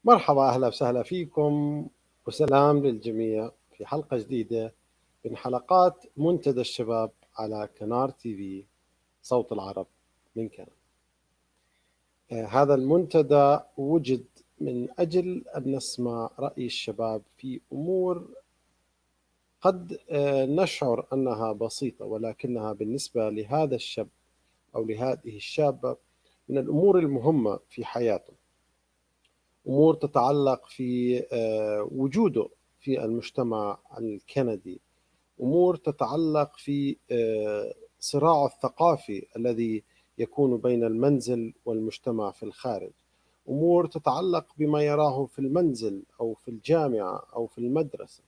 مرحبا، أهلا وسهلا فيكم وسلام للجميع في حلقة جديدة من حلقات منتدى الشباب على كنار تي في صوت العرب من كندا. هذا المنتدى وجد من أجل أن نسمع رأي الشباب في أمور قد نشعر أنها بسيطة، ولكنها بالنسبة لهذا الشاب أو لهذه الشابة من الأمور المهمة في حياته. أمور تتعلق في وجوده في المجتمع الكندي، أمور تتعلق في صراعه الثقافي الذي يكون بين المنزل والمجتمع في الخارج، أمور تتعلق بما يراه في المنزل أو في الجامعة أو في المدرسة.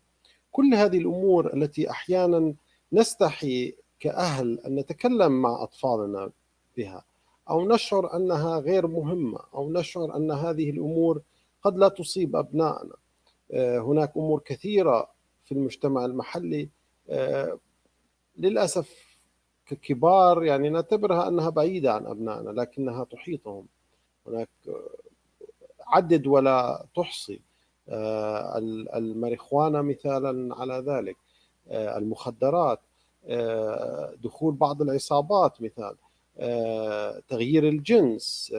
كل هذه الأمور التي أحيانا نستحي كأهل أن نتكلم مع أطفالنا بها، أو نشعر أنها غير مهمة، أو نشعر أن هذه الأمور قد لا تصيب أبنائنا. هناك أمور كثيرة في المجتمع المحلي للأسف ككبار يعني نعتبرها أنها بعيدة عن أبنائنا، لكنها تحيطهم. هناك عدد ولا تحصي. الماريخوانا مثالا على ذلك، المخدرات، دخول بعض العصابات مثال، تغيير الجنس،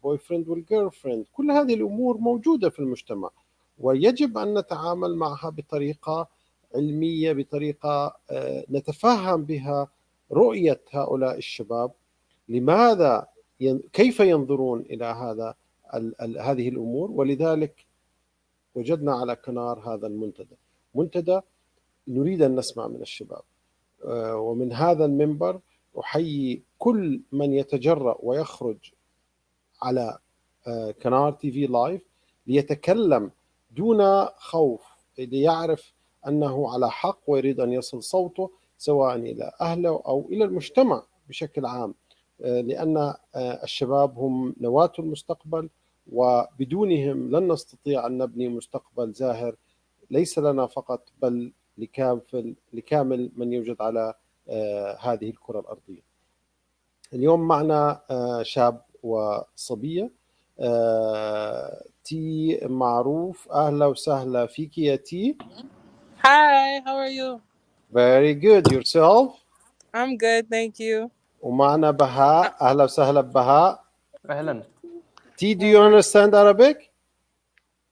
بوي فريند والجيرل فريند. كل هذه الأمور موجودة في المجتمع، ويجب أن نتعامل معها بطريقة علمية، بطريقة نتفهم بها رؤية هؤلاء الشباب، لماذا كيف ينظرون إلى هذه الأمور. ولذلك وجدنا على كنار هذا منتدى نريد أن نسمع من الشباب. ومن هذا المنبر أحيي كل من يتجرأ ويخرج على كنار تي في لايف ليتكلم دون خوف، ليعرف أنه على حق ويريد أن يصل صوته سواء إلى أهله أو إلى المجتمع بشكل عام، لأن الشباب هم نواة المستقبل، وبدونهم لن نستطيع أن نبني مستقبل زاهر ليس لنا فقط بل لكامل من يوجد على هذه الكرة الأرضية. اليوم معنا شاب وصبية. تي معروف، أهلا وسهلا فيك يا تي. Hi, how are you? Very good. Yourself? I'm good, thank you. ومعنا بهاء، أهلا وسهلا بهاء. أهلا. T, do you understand Arabic?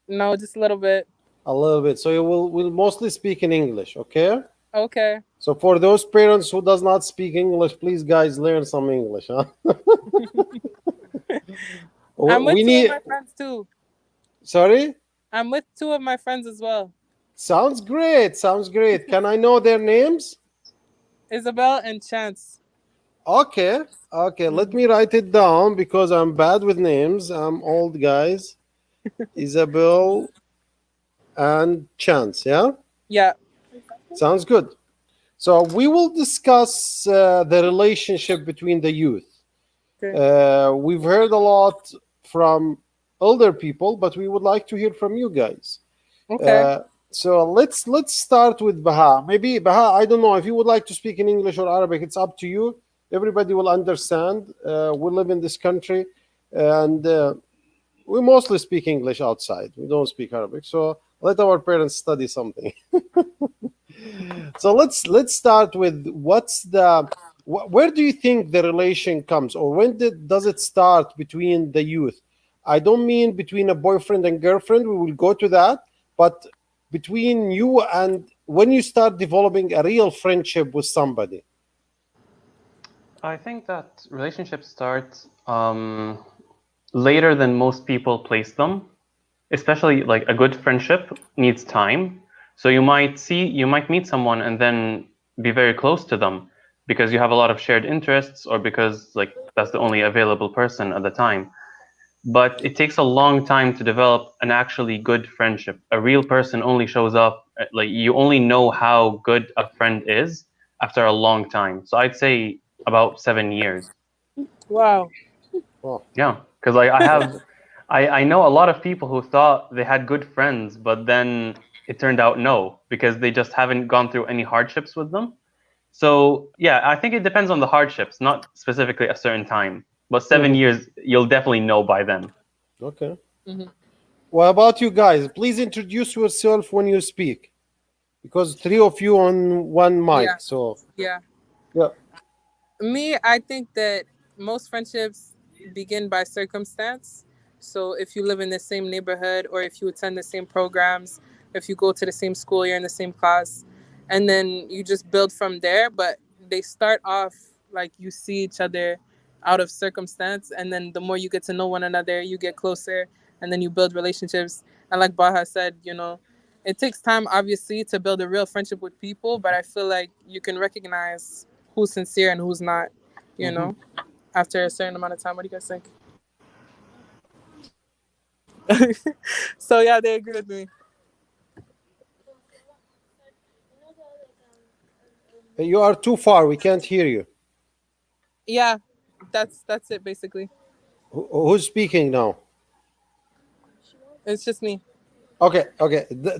No, just a little bit. A little bit. So we'll mostly speak in English, okay? Okay. So for those parents who does not speak English, please guys learn some English, huh? I'm with We two of need. my friends too. Sorry? I'm with two of my friends as well. Sounds great. Sounds great. Can I know their names? Isabel and Chance. Okay. Okay. Let me write it down because I'm bad with names. I'm old, guys. Isabel and Chance. Yeah? Yeah. Sounds good. So we will discuss the relationship between the youth. Okay. We've heard a lot from older people, but we would like to hear from you guys. Okay. So let's start with Baha. Maybe Baha, I don't know if you would like to speak in English or Arabic. It's up to you. Everybody will understand. We live in this country, and we mostly speak English outside. We don't speak Arabic. So let our parents study something. So let's start with where do you think the relation comes, or when does it start between the youth? I don't mean between a boyfriend and girlfriend. We will go to that, but between you and when you start developing a real friendship with somebody. I think that relationships start later than most people place them. Especially like a good friendship needs time. So you might meet someone and then be very close to them because you have a lot of shared interests or because like that's the only available person at the time. But it takes a long time to develop an actually good friendship. A real person only shows up, like you only know how good a friend is after a long time. So I'd say about 7 years. Wow. Oh. Yeah, because I know a lot of people who thought they had good friends, but then it turned out no, because they just haven't gone through any hardships with them. So yeah, I think it depends on the hardships, not specifically a certain time. But 7 years, you'll definitely know by then. Okay. Mm-hmm. What about you guys? Please introduce yourself when you speak, because three of you on one mic. Yeah. So Yeah. yeah. Me, I think that most friendships begin by circumstance. So if you live in the same neighborhood, or if you attend the same programs, if you go to the same school, you're in the same class, and then you just build from there. But they start off like you see each other out of circumstance, and then the more you get to know one another, you get closer, and then you build relationships. And like Baha said, it takes time, obviously, to build a real friendship with people, but I feel like you can recognize who's sincere and who's not, after a certain amount of time. What do you guys think? So yeah, they agree with me. You are too far. We can't hear you. Yeah, that's it basically. Who's speaking now? It's just me. Okay.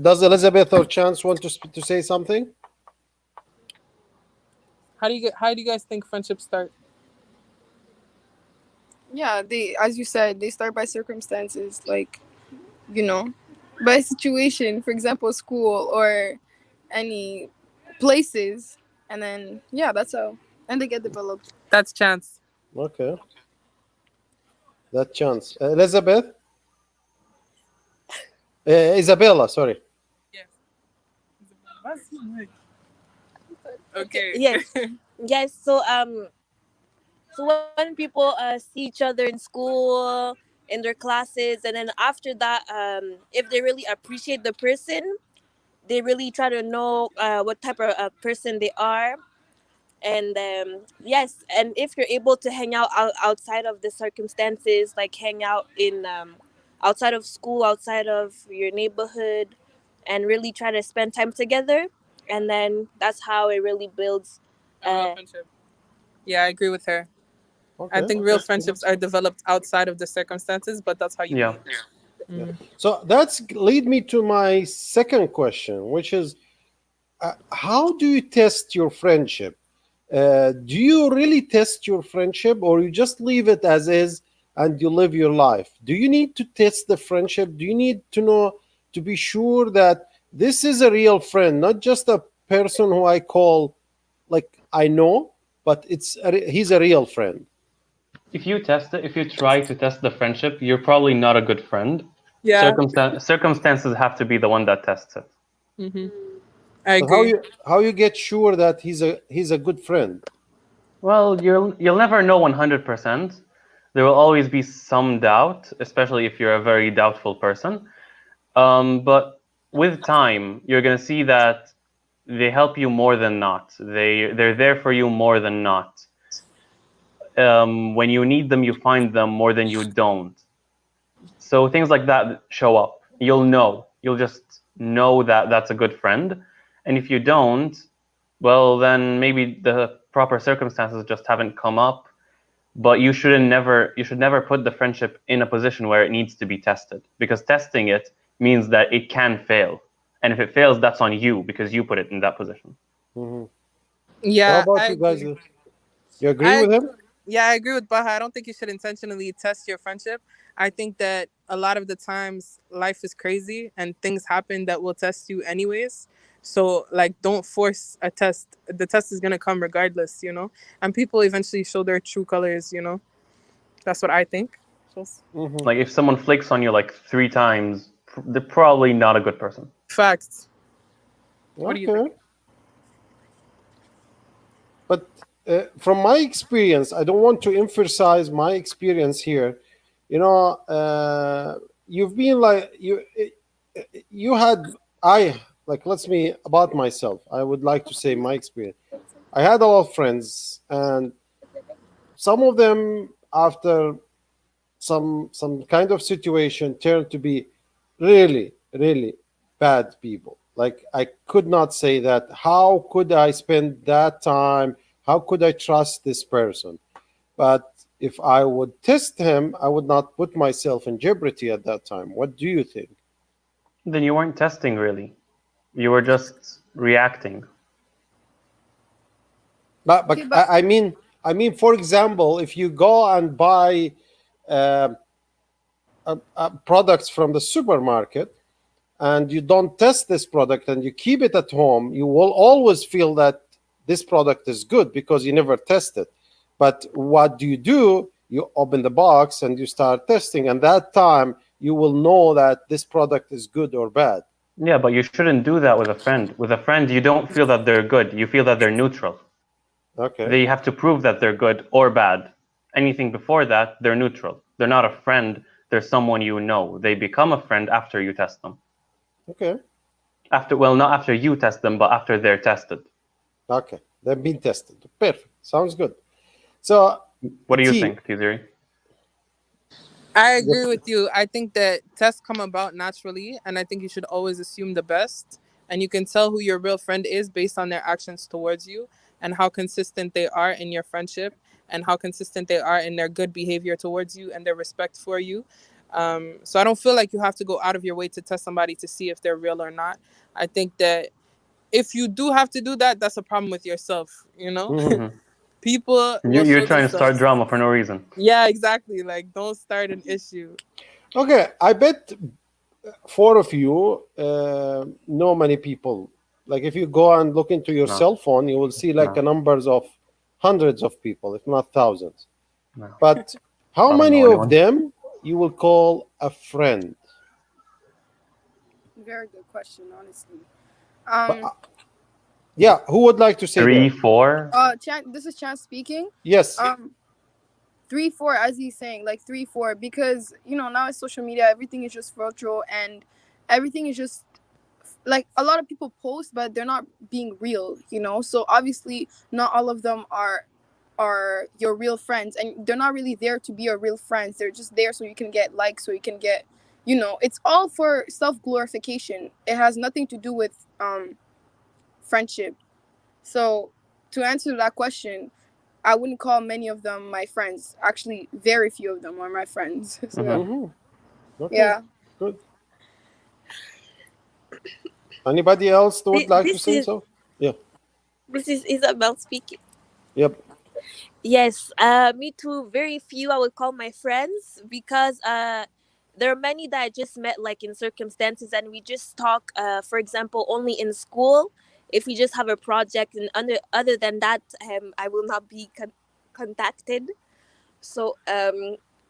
Does Elizabeth or Chance want to say something? How do you guys think friendships start? Yeah, as you said, they start by circumstances, like, by situation, for example, school or any places, and then that's how, and they get developed. That's Chance. Okay. That Chance. Elizabeth? Isabella, sorry. Yes. Okay. Yes. So when people see each other in school, in their classes, and then after that, if they really appreciate the person, they really try to know what type of person they are. And yes, and if you're able to hang outside of the circumstances, like hang out in outside of school, outside of your neighborhood, and really try to spend time together, and then that's how it really builds. A real friendship. Yeah, I agree with her. Okay. I think real friendships are developed outside of the circumstances, but that's how you Yeah. meet. Yeah. So that's lead me to my second question, which is, how do you test your friendship? Do you really test your friendship, or you just leave it as is and you live your life? Do you need to test the friendship? Do you need to know, to be sure that this is a real friend, not just a person who I call, like, I know, but he's a real friend? If you try to test the friendship, you're probably not a good friend. Yeah. Circumstances have to be the one that tests it. Mm-hmm. I But agree. how you get sure that he's a good friend? Well, you'll never know 100%. There will always be some doubt, especially if you're a very doubtful person. But with time, you're gonna see that they help you more than not. They're there for you more than not. When you need them, you find them more than you don't. So things like that show up. You'll just know that that's a good friend. And if you don't, well, then maybe the proper circumstances just haven't come up. But you should never put the friendship in a position where it needs to be tested, because testing it means that it can fail. And if it fails, that's on you, because you put it in that position. Mm-hmm. Yeah. What about you guys? You agree with him? Yeah, I agree with Baha. I don't think you should intentionally test your friendship. I think that a lot of the times life is crazy and things happen that will test you anyways. So like, don't force a test. The test is gonna come regardless, and people eventually show their true colors. That's what I think. Mm-hmm. Like if someone flicks on you like 3 times, they're probably not a good person. Facts. What do you think? But from my experience, I don't want to emphasize my experience here. You've been like you had let's me about myself. I would like to say my experience. I had a lot of friends, and some of them, after some kind of situation, turned to be really, really bad people. Like, I could not say that. How could I spend that time? How could I trust this person? But if I would test him, I would not put myself in jeopardy at that time. What do you think? Then you weren't testing, really. You were just reacting. But I mean, for example, if you go and buy products from the supermarket, and you don't test this product and you keep it at home, you will always feel that this product is good because you never test it. But what do? You open the box and you start testing, and that time you will know that this product is good or bad. Yeah, but you shouldn't do that with a friend. With a friend, you don't feel that they're good. You feel that they're neutral. Okay. They have to prove that they're good or bad. Anything before that, they're neutral. They're not a friend. They're someone you know. They become a friend after you test them. Okay. Not after you test them, but after they're tested. Okay. They've been tested. Perfect. Sounds good. So, what do you T, think, Tizeri? I agree with you. I think that tests come about naturally, and I think you should always assume the best. And you can tell who your real friend is based on their actions towards you and how consistent they are in your friendship and how consistent they are in their good behavior towards you and their respect for you. So I don't feel like you have to go out of your way to test somebody to see if they're real or not. I think that if you do have to do that, that's a problem with yourself, you know? Mm-hmm. People will You're show trying to start themselves. drama for no reason. Yeah, exactly. Like, don't start an issue. Okay, I bet 4 of you know many people. Like, if you go and look into your No. cell phone, you will see like No. a numbers of hundreds of people, if not thousands. No. But how I don't many know of anyone. them you will call a friend? Very good question, honestly. Yeah, who would like to say 3, that? 4. This is Chance speaking. Yes. 3, 4, as he's saying, like 3, 4, because now it's social media, everything is just virtual, and everything is just like a lot of people post, but they're not being real, so obviously not all of them are your real friends, and they're not really there to be your real friends. They're just there so you can get likes, so you can get, it's all for self-glorification. It has nothing to do with friendship. So to answer that question, I wouldn't call many of them my friends. Actually, very few of them are my friends. So, Mm-hmm. Okay. yeah. Good. Anybody else that would like to say so? Yeah. This is Isabel speaking. Yep. Yes, me too. Very few I would call my friends because there are many that I just met like in circumstances, and we just talk. For example, only in school. If we just have a project, and other than that, I will not be contacted. So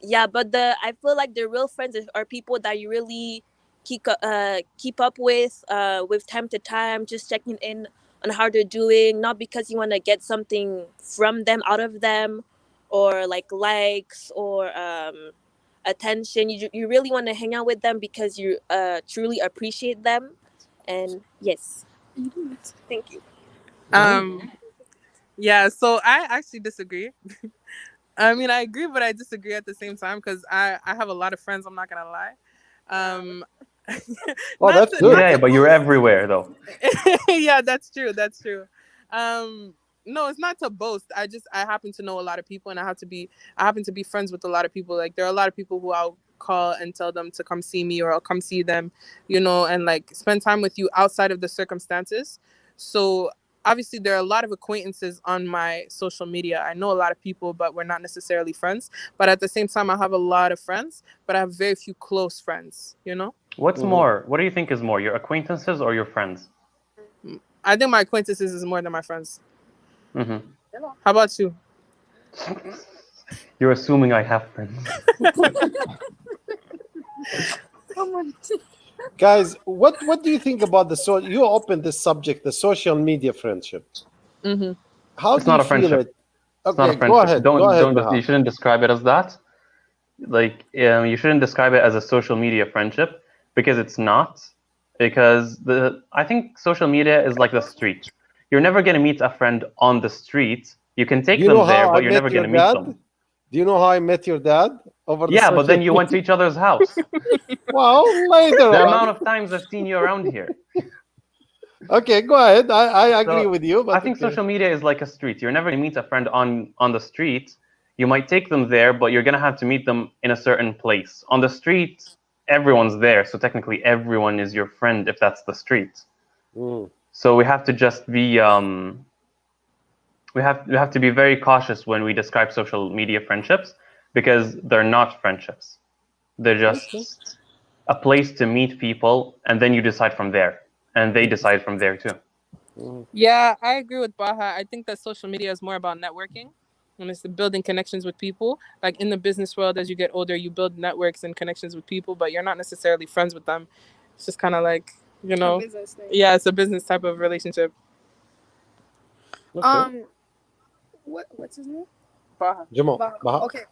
yeah, but I feel like the real friends are people that you really keep up with time to time, just checking in on how they're doing, not because you want to get something from them, out of them, or like likes or attention. You really want to hang out with them because you truly appreciate them. And yes, thank you. Yeah, so I actually disagree. I mean, I agree, but I disagree at the same time because I have a lot of friends. I'm not gonna lie. Oh, that's good. Yeah, but you're everywhere though. Yeah, that's true. That's true. No, it's not to boast. I happen to know a lot of people, and I happen to be friends with a lot of people. Like, there are a lot of people who I'll call and tell them to come see me, or I'll come see them, and like spend time with you outside of the circumstances. So obviously there are a lot of acquaintances on my social media. I know a lot of people, but we're not necessarily friends. But at the same time, I have a lot of friends, but I have very few close friends, What's more? What do you think is more, your acquaintances or your friends? I think my acquaintances is more than my friends. Mm-hmm. How about you? You're assuming I have friends. Guys, what do you think about you opened this subject, the social media friendship? Mm-hmm. How It's do not you a feel friendship. it? It's not a Okay, friendship. go ahead. Go ahead, You Baha. shouldn't describe it as that. Like, you shouldn't describe it as a social media friendship, because it's not. Because I think social media is like the street. You're never gonna meet a friend on the street. You can take Do you them know there, how I but you're met never your gonna meet dad? them. Do you know how I met your dad? Over the Yeah, but then social you went to each other's house. Well, later The on. amount of times I've seen you around here. Okay, go ahead. I agree So, with you. But I think social media is like a street. You're never going to meet a friend on the street. You might take them there, but you're going to have to meet them in a certain place. On the street, everyone's there, so technically everyone is your friend if that's the street. So we have to just be we have to be very cautious when we describe social media friendships, because they're not friendships. They're just a place to meet people, and then you decide from there, and they decide from there too. Yeah, I agree with Baha. I think that social media is more about networking and it's building connections with people. Like in the business world, as you get older, you build networks and connections with people, but you're not necessarily friends with them. It's just kind of like, you know, business thing. yeah, it's a business type of relationship. Okay. What's his name? Baha. Jamal. Baha. Okay.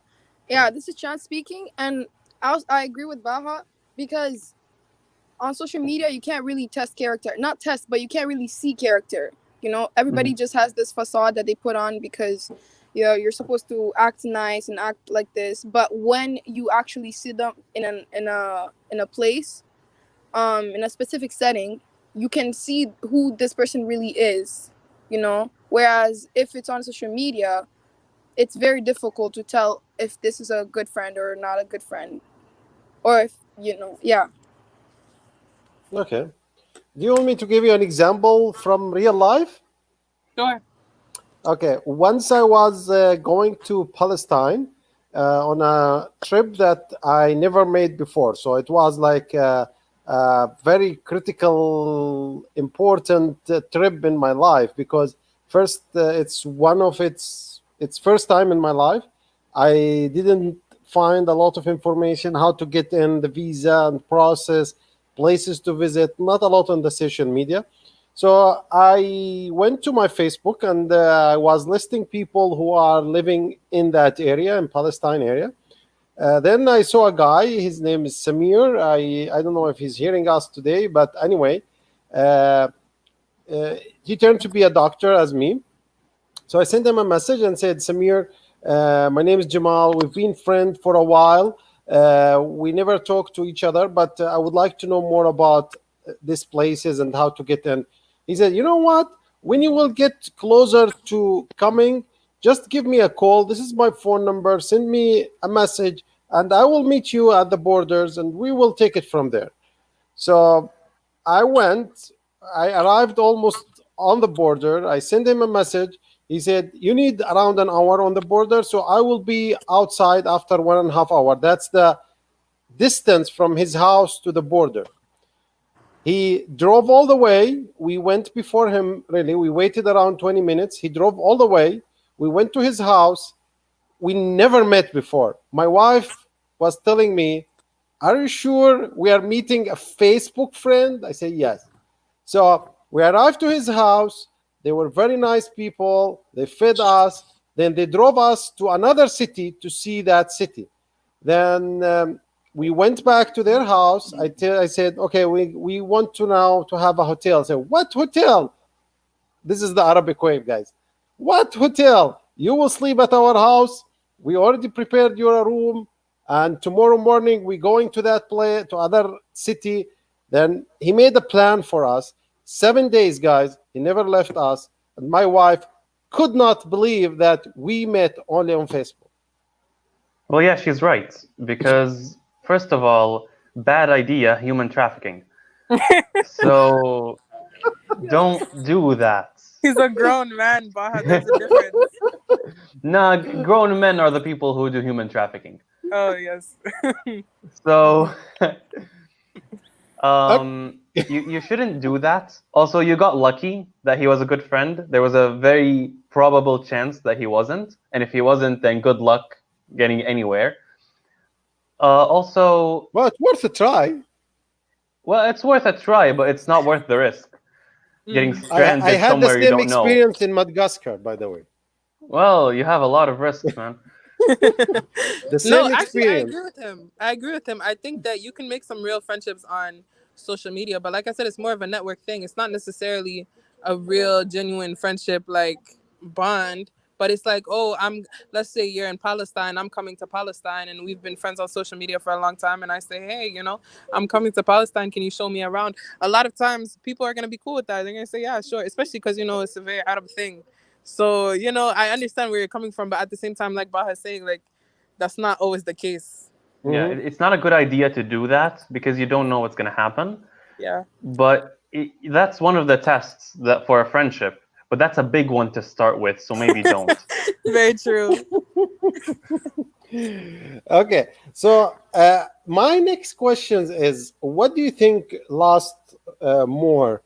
Yeah, this is Chan speaking, and I agree with Baha because on social media you can't really test character. Not test, but you can't really see character. You know, everybody just has this facade that they put on because you're supposed to act nice and act like this. But when you actually see them in a place, in a specific setting, you can see who this person really is. You know, whereas if it's on social media, it's very difficult to tell if this is a good friend or not a good friend, or if yeah. Okay. Do you want me to give you an example from real life? Sure. Okay. Once I was going to Palestine on a trip that I never made before. So it was like a very critical, important trip in my life because first, it's one of its first time in my life. I didn't find a lot of information how to get in the visa and process, places to visit, not a lot on the social media. So I went to my Facebook and I was listing people who are living in that area, in Palestine area. Then I saw a guy, his name is Samir. I don't know if he's hearing us today, but anyway, he turned to be a doctor as me. So I sent him a message and said, Samir, my name is Jamal. We've been friends for a while. We never talked to each other, but I would like to know more about these places and how to get in. He said, you know what? When you will get closer to coming, just give me a call. This is my phone number. Send me a message and I will meet you at the borders and we will take it from there. So I went. I arrived almost on the border. I sent him a message. He said, you need around an hour on the border, so I will be outside after 1.5 hours. That's the distance from his house to the border. He drove all the way. We went before him, really. We waited around 20 minutes. He drove all the way. We went to his house. We never met before. My wife was telling me, are you sure we are meeting a Facebook friend? I said, yes. So we arrived to his house. They were very nice people. They fed us. Then they drove us to another city to see that city. Then we went back to their house. I said, okay, we want to now to have a hotel. I said, what hotel? This is the Arabic way, guys. What hotel? You will sleep at our house. We already prepared your room. And tomorrow morning, we're going to that place, to other city. Then he made a plan for us. 7 days, guys. He never left us. And my wife could not believe that we met only on Facebook. Well, yeah, she's right. Because, first of all, bad idea, human trafficking. So, don't do that. He's a grown man, Baha. There's a difference. Nah, grown men are the people who do human trafficking. Oh, yes. So, you shouldn't do that. Also, you got lucky that he was a good friend. There was a very probable chance that he wasn't. And if he wasn't, then good luck getting anywhere. Also... Well, it's worth a try. Well, it's worth a try, but it's not worth the risk. Getting stranded I had somewhere the you same don't know. experience in Madagascar, by the way. Well, you have a lot of risks, man. The same No, actually, experience. I agree with him. I think that you can make some real friendships on social media, but like I said, it's more of a network thing. It's not necessarily a real, genuine friendship, like bond. But it's like, oh, let's say you're in Palestine, I'm coming to Palestine, and we've been friends on social media for a long time. And I say, hey, I'm coming to Palestine. Can you show me around? A lot of times people are going to be cool with that. They're going to say, yeah, sure. Especially because, it's a very Arab thing. So, I understand where you're coming from. But at the same time, like Baha is saying, like, that's not always the case. Yeah, it's not a good idea to do that because you don't know what's going to happen. Yeah. But that's one of the tests that for a friendship. But that's a big one to start with, so maybe don't. Very true. Okay, so my next question is, what do you think lasts more,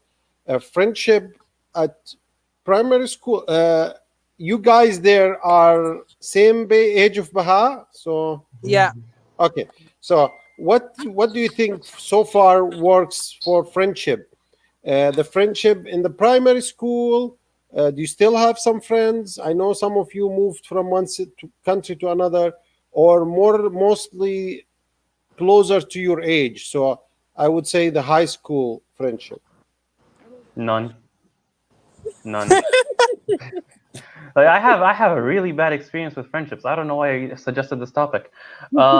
a friendship at primary school? You guys there are same age of Baha, so Yeah. okay. So what do you think so far works for friendship? The friendship in the primary school. Do you still have some friends? I know some of you moved from one country to another, or mostly closer to your age. So I would say the high school friendship. None. Like I have a really bad experience with friendships. I don't know why I suggested this topic. In That's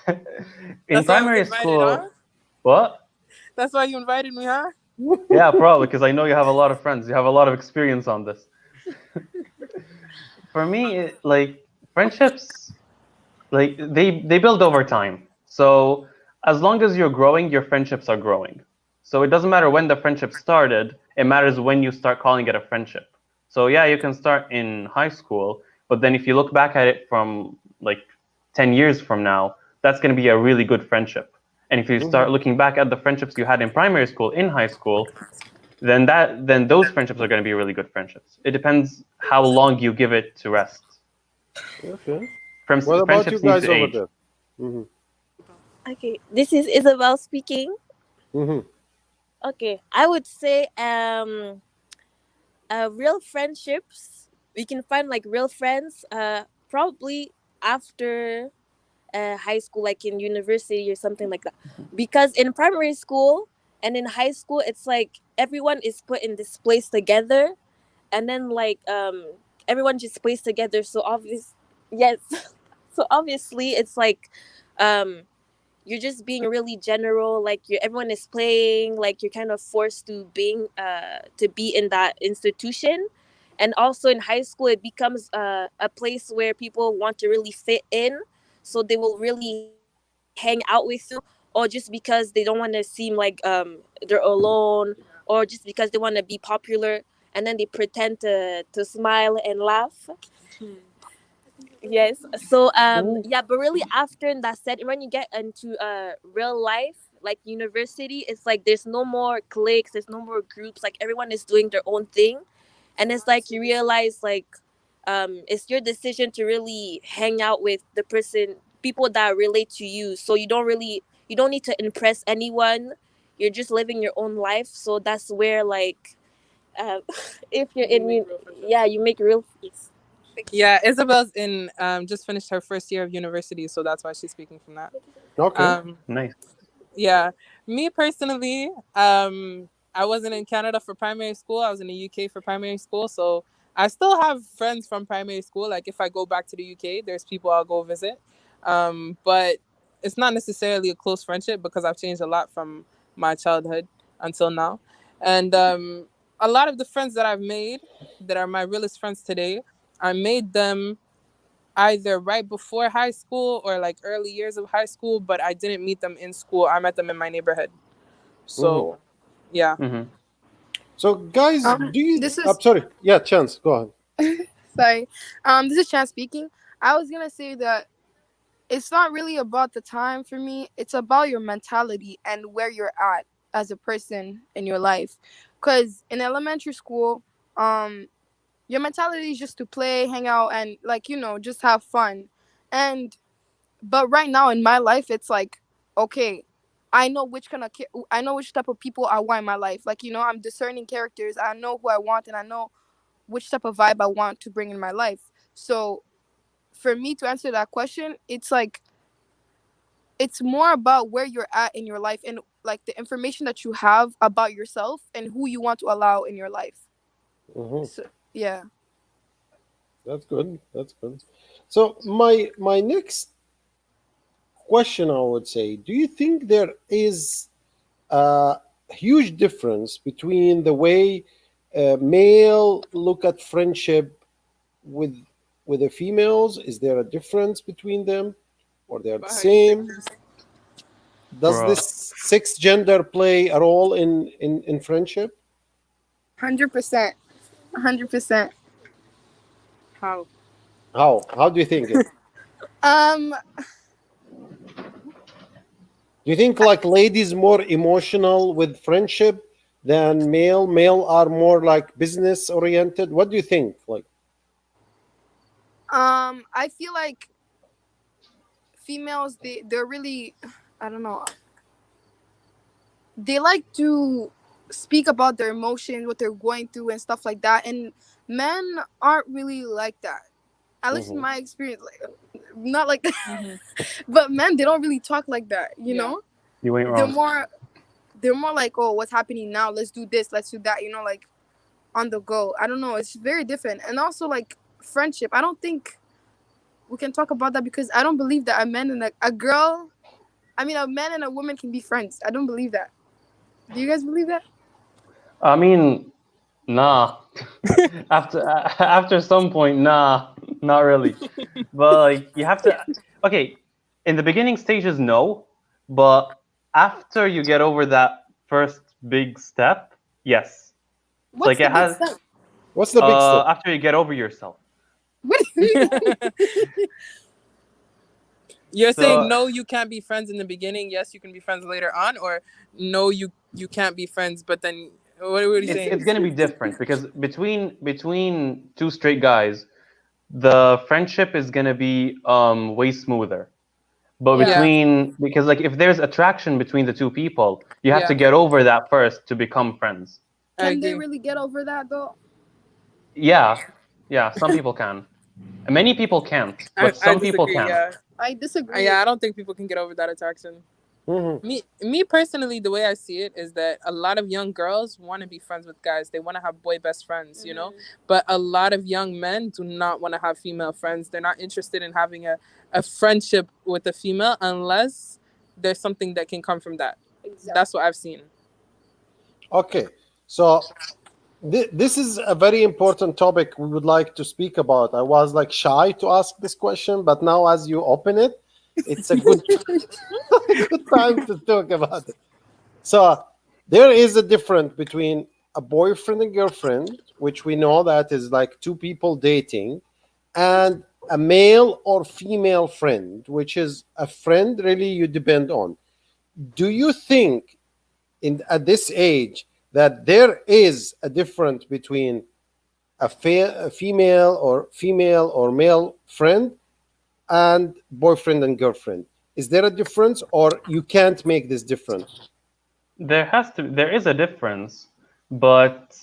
why I was primary invited, huh? school, what? That's why you invited me, huh? Yeah, probably because I know you have a lot of friends. You have a lot of experience on this. For me, like friendships, like they build over time. So as long as you're growing, your friendships are growing. So it doesn't matter when the friendship started. It matters when you start calling it a friendship. So yeah, you can start in high school, but then if you look back at it from like 10 years from now, that's going to be a really good friendship. And if you start looking back at the friendships you had in primary school, in high school, then those friendships are going to be really good friendships. It depends how long you give it to rest. Okay. What about you Friendships need guys to over age. there? Mm-hmm. Okay, this is Isabel speaking. Mm-hmm. Okay, I would say real friendships, we can find like real friends probably after high school, like in university or something like that, because in primary school and in high school it's like everyone is put in this place together, and then like everyone just plays together, so obvious, yes. So obviously it's like um you're just being really general, like you everyone is playing, like you're kind of forced to be in that institution. And also in high school it becomes a place where people want to really fit in, so they will really hang out with you, or just because they don't want to seem like they're alone, or just because they want to be popular, and then they pretend to smile and laugh. Yes. So yeah, but really after that set, when you get into real life, like university, it's like there's no more cliques, there's no more groups, like everyone is doing their own thing. And it's like you realize like it's your decision to really hang out with the people that relate to you. So you don't need to impress anyone. You're just living your own life. So that's where like if you're yeah, you make real. Yeah, Isabel's in just finished her first year of university, so that's why she's speaking from that. Okay. Nice. Yeah, me personally, I wasn't in Canada for primary school. I was in the UK for primary school, so I still have friends from primary school. Like if I go back to the UK, there's people I'll go visit, but it's not necessarily a close friendship because I've changed a lot from my childhood until now. And a lot of the friends that I've made that are my realest friends today, I made them either right before high school or like early years of high school, but I didn't meet them in school. I met them in my neighborhood. So, yeah. Mm-hmm. So guys, do you? This I'm is sorry. Yeah, Chance, go ahead. sorry. This is Chan speaking. I was gonna say that it's not really about the time for me. It's about your mentality and where you're at as a person in your life. Cause in elementary school, your mentality is just to play, hang out, and like just have fun. And but right now in my life, it's like, okay, I know I know which type of people I want in my life. Like I'm discerning characters. I know who I want, and I know which type of vibe I want to bring in my life. So for me to answer that question, it's like it's more about where you're at in your life and like the information that you have about yourself and who you want to allow in your life. Mm-hmm. So yeah. That's good. That's good. So my next question, I would say, do you think there is a huge difference between the way male look at friendship with the females? Is there a difference between them, or they're the same? Does Bro. this sixth gender play a role in friendship? 100%. 100%. How? How do you think it? Do you think like ladies more emotional with friendship than male? Male are more like business oriented. What do you think? Like, I feel like females, they're really, I don't know, they like to speak about their emotions, what they're going through and stuff like that, and men aren't really like that, at least in my experience. Like, not like that. But men, they don't really talk like that, you know. You ain't they're wrong. more like, oh, what's happening now, let's do this, let's do that, you know, like on the go. I don't know, it's very different. And also like friendship, I don't think we can talk about that, because I don't believe that a man and a girl, I mean a man and a woman can be friends. I don't believe that. Do you guys believe that? I mean, nah. after some point, nah, not really. But like you have to. Okay, in the beginning stages, no. But after you get over that first big step, yes. What's Like the it big has. step? what's the big step? After you get over yourself. What do you mean? You're So- saying no, you can't be friends in the beginning. Yes, you can be friends later on, or no, you can't be friends. But then, what are you saying? It's gonna be different because between two straight guys, the friendship is gonna be way smoother. But Yeah. because like if there's attraction between the two people, you have to Yeah. get over that first to become friends. I Can they agree. really get over that though? Yeah, some people can. Many people can't, but I some people disagree. can. Yeah. I disagree. Yeah, I don't think people can get over that attraction. Mhm. Me personally, the way I see it is that a lot of young girls want to be friends with guys. They want to have boy best friends, you know. But a lot of young men do not want to have female friends. They're not interested in having a friendship with a female unless there's something that can come from that. That's what I've seen. Okay, so this is a very important topic we would like to speak about. I was like shy to ask this question, but now as you open it, it's a good good time to talk about it. So there is a difference between a boyfriend and girlfriend, which we know that is like two people dating, and a male or female friend, which is a friend really you depend on. Do you think at this age that there is a difference between a female or male friend and boyfriend and girlfriend? Is there a difference, or you can't make this difference? There is a difference, but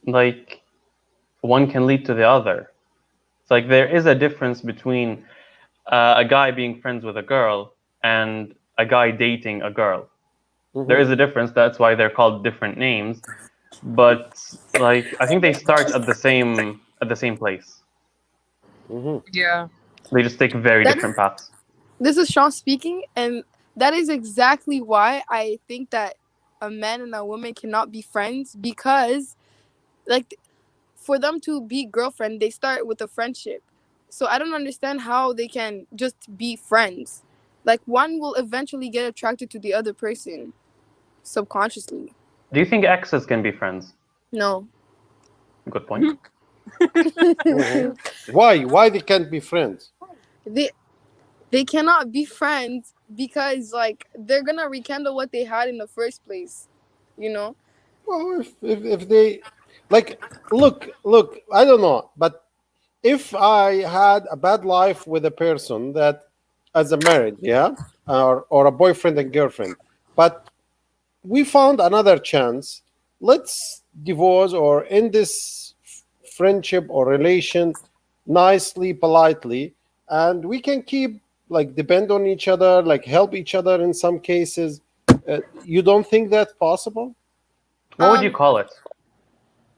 like one can lead to the other. It's like there is a difference between a guy being friends with a girl and a guy dating a girl. There is a difference. That's why they're called different names. But like I think they start at the same place. Yeah. They just take very different paths. This is Sean speaking, and that is exactly why I think that a man and a woman cannot be friends, because like for them to be girlfriend, they start with a friendship. So I don't understand how they can just be friends. Like one will eventually get attracted to the other person subconsciously. Do you think exes can be friends? No. Good point. Why they can't be friends? They cannot be friends because like they're gonna rekindle what they had in the first place, you know. Well, if they like, look, I don't know, but if I had a bad life with a person that as a marriage, yeah, or a boyfriend and girlfriend, but we found another chance, let's divorce or end this friendship or relation nicely, politely, and we can keep like depend on each other, like help each other in some cases. You don't think that's possible? What would you call it?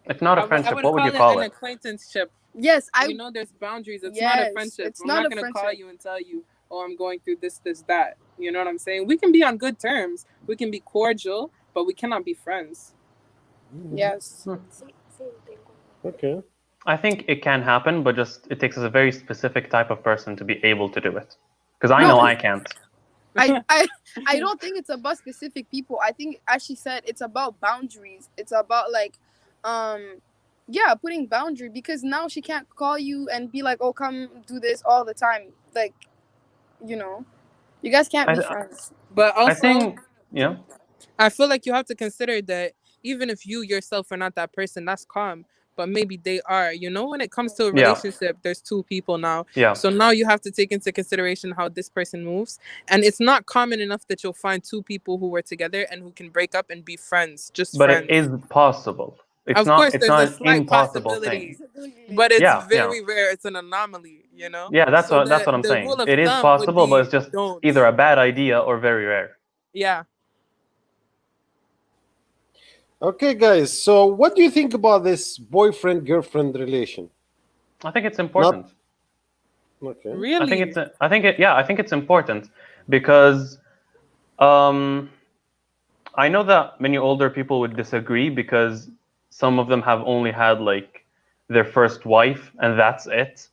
If not a I friendship, would what would call you call an it? acquaintaip. Yes, You know, there's boundaries. It's not a Yes, friendship. it's I'm not not a gonna call friendship. you and tell you, "Oh, I'm going through this, that." You know what I'm saying? We can be on good terms. We can be cordial, but we cannot be friends. Yes. Okay. I think it can happen, but just it takes a very specific type of person to be able to do it. Because I No. know I can't. I don't think it's about specific people. I think, as she said, it's about boundaries. It's about like yeah, putting boundary, because now she can't call you and be like, oh, come do this all the time. Like, you know, you guys can't be I friends. But I also, think yeah. I feel like you have to consider that even if you yourself are not that person, that's calm. But maybe they are. You know, when it comes to a Yeah. relationship, there's two people now. Yeah. So now you have to take into consideration how this person moves. And it's not common enough that you'll find two people who were together and who can break up and be friends, just But it friends. is possible. It's Of course, not there's a an slight impossible thing. possibility, but it's Yeah, yeah. very rare. It's an anomaly, you know? Yeah, that's So what I'm the saying. rule of It is thumb would possible, but be it's just don't. either a bad idea or very rare. Yeah. Okay, guys. So, what do you think about this boyfriend-girlfriend relation? I think it's important. Okay. Really? I think it's important because I know that many older people would disagree because some of them have only had like their first wife and that's it.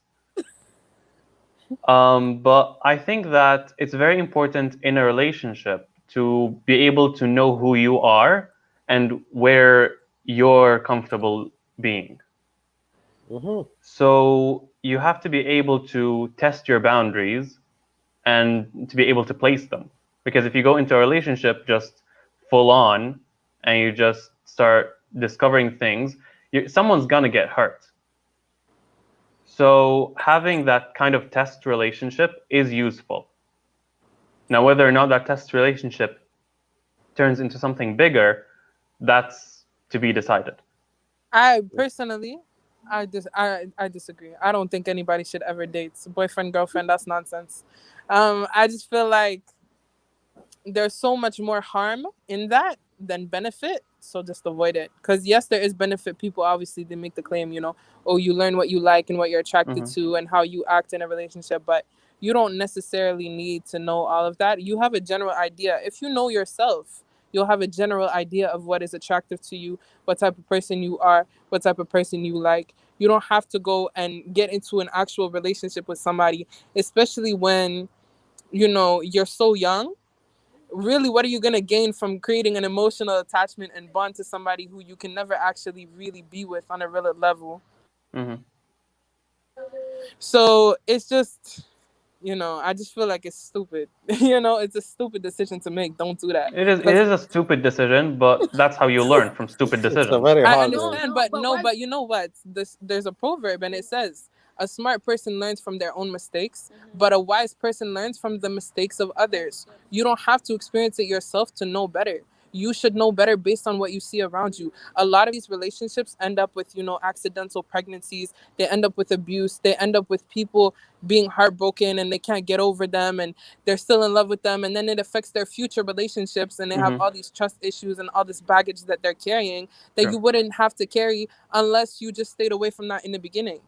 But I think that it's very important in a relationship to be able to know who you are and where you're comfortable being. Mm-hmm. So you have to be able to test your boundaries and to be able to place them. Because if you go into a relationship just full on and you just start discovering things, someone's gonna get hurt. So having that kind of test relationship is useful. Now, whether or not that test relationship turns into something bigger, that's to be decided. I personally, I disagree. I don't think anybody should ever date boyfriend girlfriend. That's nonsense. I just feel like there's so much more harm in that than benefit. So just avoid it. Because yes, there is benefit. People obviously they make the claim, you know, oh, you learn what you like and what you're attracted to and how you act in a relationship, but you don't necessarily need to know all of that. You have a general idea. If you know yourself, you'll have a general idea of what is attractive to you, what type of person you are, what type of person you like. You don't have to go and get into an actual relationship with somebody, especially when, you know, you're so young. Really, what are you going to gain from creating an emotional attachment and bond to somebody who you can never actually really be with on a real level? Mm-hmm. So it's just, you know, I just feel like it's stupid. You know, it's a stupid decision to make. Don't do that. It is a stupid decision, but that's how you learn from stupid It's a decisions. very I hard one. understand, but you know what? There's a proverb and it says a smart person learns from their own mistakes, but a wise person learns from the mistakes of others. You don't have to experience it yourself to know better. You should know better based on what you see around you. A lot of these relationships end up with, you know, accidental pregnancies. They end up with abuse. They end up with people being heartbroken and they can't get over them and they're still in love with them. And then it affects their future relationships and they have all these trust issues and all this baggage that they're carrying that Sure. you wouldn't have to carry unless you just stayed away from that in the beginning.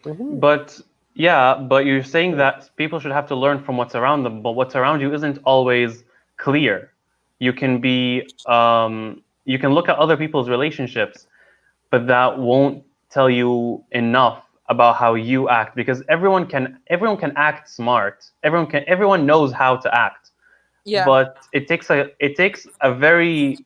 Mm-hmm. But yeah, but you're saying that people should have to learn from what's around them, but what's around you isn't always clear. You can you can look at other people's relationships, but that won't tell you enough about how you act because everyone can act smart. Everyone knows how to act. Yeah. But it takes a very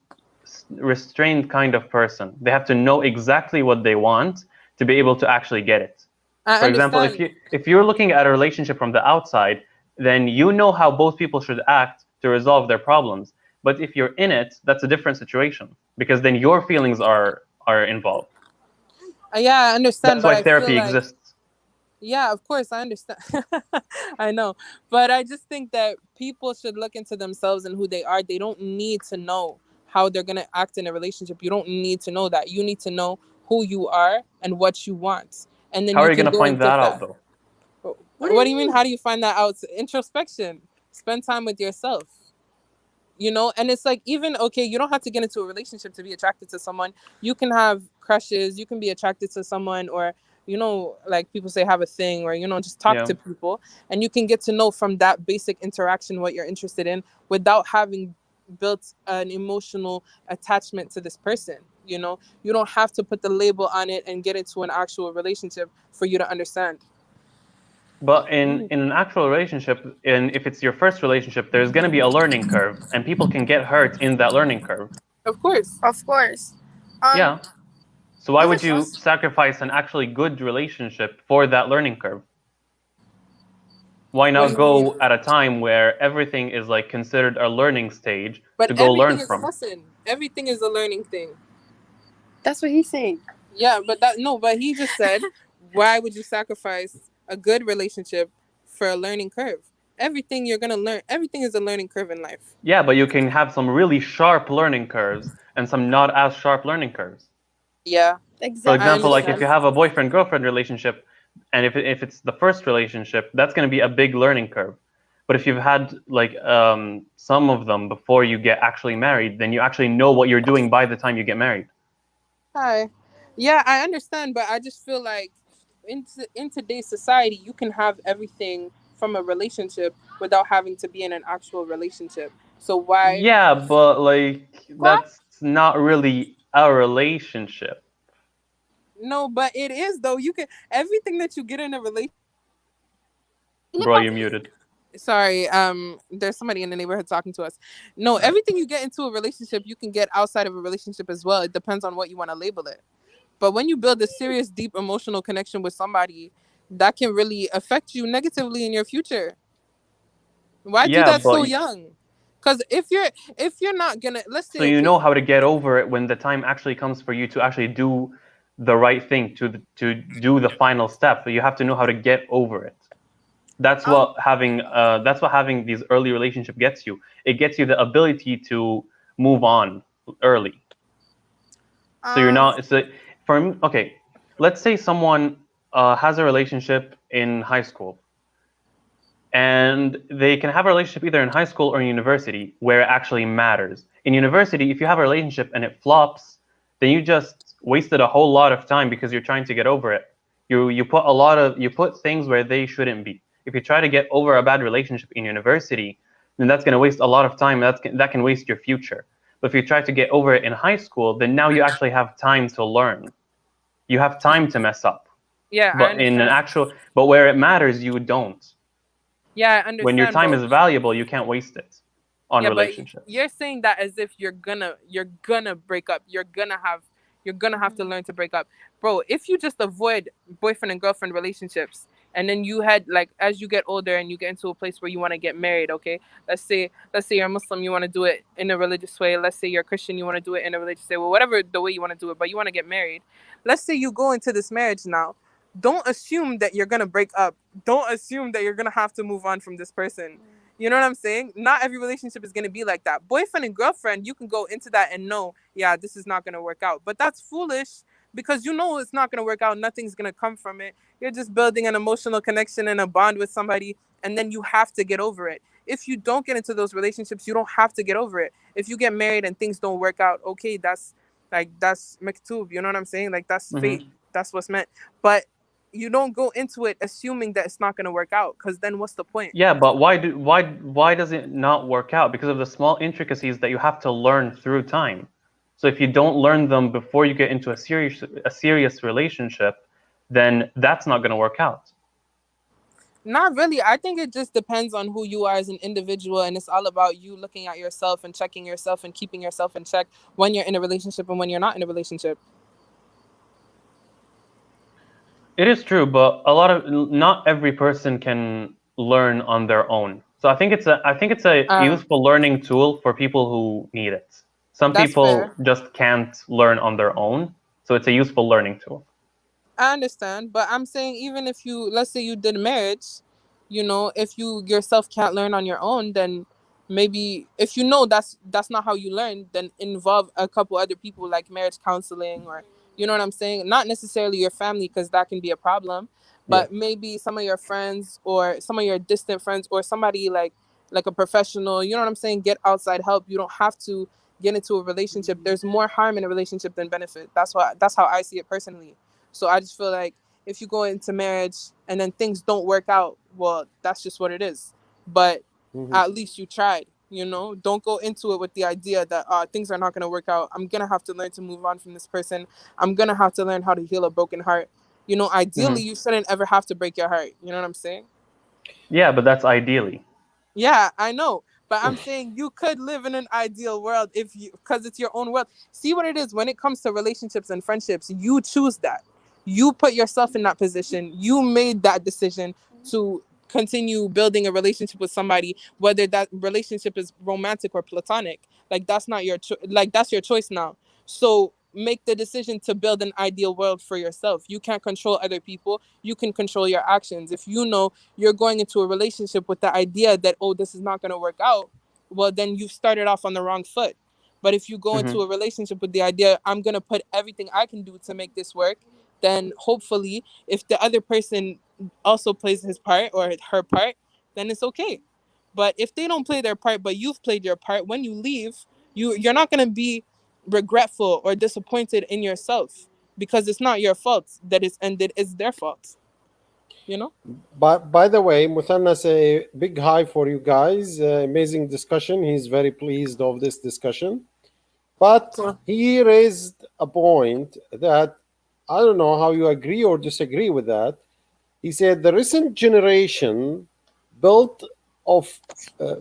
restrained kind of person. They have to know exactly what they want to be able to actually get it. I For example, understand. if you're looking at a relationship from the outside, then you know how both people should act to resolve their problems. But if you're in it, that's a different situation because then your feelings are involved. Yeah, I understand, That's but why I feel therapy like exists. yeah, of course, I understand. I know. But I just think that people should look into themselves and who they are. They don't need to know how they're going to act in a relationship. You don't need to know that. You need to know who you are and what you want. And then How you are you can going to go find into that that. out, though? What do you mean? How do you find that out? Introspection. Spend time with yourself. You know, and it's like, even, okay, you don't have to get into a relationship to be attracted to someone. You can have crushes, you can be attracted to someone, or, you know, like people say, have a thing, or, you know, just talk to people, and you can get to know from that basic interaction what you're interested in without having built an emotional attachment to this person. You know, you don't have to put the label on it and get into an actual relationship for you to understand. But in an actual relationship, and if it's your first relationship, there's going to be a learning curve, and people can get hurt in that learning curve. Of course. Of course. Yeah. So why No, would it's you not. sacrifice an actually good relationship for that learning curve? Why What do not you mean? go at a time where everything is like considered a learning stage But to go everything learn is a from? lesson. Everything is a learning thing. That's what he's saying. Yeah, but he just said, why would you sacrifice a good relationship for a learning curve? Everything you're gonna learn, everything is a learning curve in life. Yeah, but you can have some really sharp learning curves and some not as sharp learning curves. Yeah, For Exactly. example, like if understand. you have a boyfriend-girlfriend relationship, and if it's the first relationship, that's going to be a big learning curve. But if you've had like some of them before you get actually married, then you actually know what you're doing by the time you get married. Hi. Yeah, I understand, but I just feel like in today's society, you can have everything from a relationship without having to be in an actual relationship. So why? Yeah, but like What? that's not really a relationship. No, but it is though. You can everything that you get in a relationship. Bro, you're muted. Sorry, there's somebody in the neighborhood talking to us. No, Alright. everything you get into a relationship, you can get outside of a relationship as well. It depends on what you want to label it. But when you build a serious, deep emotional connection with somebody, that can really affect you negatively in your future. Why do Yeah, that so but young? Because if you're not gonna, let's so say, you know okay, how to get over it when the time actually comes for you to actually do the right thing, to do the final step. You have to know how to get over it. That's what having these early relationship gets you. It gets you the ability to move on early. So you're um, not. So okay, let's say someone has a relationship in high school, and they can have a relationship either in high school or in university where it actually matters. In university, if you have a relationship and it flops, then you just wasted a whole lot of time because you're trying to get over it. You put things where they shouldn't be. If you try to get over a bad relationship in university, then that's going to waste a lot of time. That can waste your future. But if you try to get over it in high school, then now you actually have time to learn. You have time to mess up. yeah, I But understand. but where it matters, you don't. Yeah, I When your understand, time but is valuable, you can't waste it on yeah, but relationships. you're saying that as if you're gonna break up. You're gonna have to learn to break up, bro. If you just avoid boyfriend and girlfriend relationships, and then you had like as you get older and you get into a place where you want to get married, okay? Let's say you're Muslim, you want to do it in a religious way. Let's say you're Christian, you want to do it in a religious way. Well, whatever the way you want to do it, but you want to get married. Let's say you go into this marriage now. Don't assume that you're gonna break up. Don't assume that you're gonna have to move on from this person. You know what I'm saying? Not every relationship is going to be like that. Boyfriend and girlfriend, you can go into that and know, yeah, this is not going to work out. But that's foolish because you know it's not going to work out. Nothing's going to come from it. You're just building an emotional connection and a bond with somebody, and then you have to get over it. If you don't get into those relationships, you don't have to get over it. If you get married and things don't work out, okay, that's maktub. You know what I'm saying? Like that's fate. That's what's meant. But you don't go into it assuming that it's not going to work out because then what's the point? Yeah, but why does it not work out? Because of the small intricacies that you have to learn through time. So if you don't learn them before you get into a serious relationship, then that's not going to work out. Not really. I think it just depends on who you are as an individual, and it's all about you looking at yourself and checking yourself and keeping yourself in check when you're in a relationship and when you're not in a relationship. It is true, but not every person can learn on their own. So I think it's a useful learning tool for people who need it. Some That's people fair. just can't learn on their own, so it's a useful learning tool. I understand, but I'm saying even if you, let's say you did marriage, if you yourself can't learn on your own, then maybe if you know that's not how you learn, then involve a couple other people like marriage counseling or you know what I'm saying? Not necessarily your family because that can be a problem, Yeah. but maybe some of your friends or some of your distant friends or somebody like a professional, you know what I'm saying? Get outside help. You don't have to get into a relationship. There's more harm in a relationship than benefit. That's how I see it personally. So I just feel like if you go into marriage and then things don't work out, well, that's just what it is. But at least you tried, Don't go into it with the idea that things are not going to work out. I'm going to have to learn to move on from this person. I'm going to have to learn how to heal a broken heart. Ideally, you shouldn't ever have to break your heart. You know what I'm saying? Yeah, but that's ideally. Yeah, I know. But I'm saying you could live in an ideal world if you, because it's your own world. See what it is when it comes to relationships and friendships. You choose that. You put yourself in that position. You made that decision to continue building a relationship with somebody, whether that relationship is romantic or platonic. Like that's not your like that's your choice now. So make the decision to build an ideal world for yourself. You can't control other people. You can control your actions. If you know you're going into a relationship with the idea that, oh, this is not going to work out, well, then you've started off on the wrong foot. But if you go into a relationship with the idea, I'm going to put everything I can do to make this work, then hopefully if the other person also plays his part or her part, then it's okay. But if they don't play their part, but you've played your part, when you leave, you're not going to be regretful or disappointed in yourself because it's not your fault that it's ended, it's their fault, you know. But by the way, Muthanna, say big hi for you guys. Amazing discussion. He's very pleased of this discussion. But he raised a point that I don't know how you agree or disagree with that. He said the recent generation built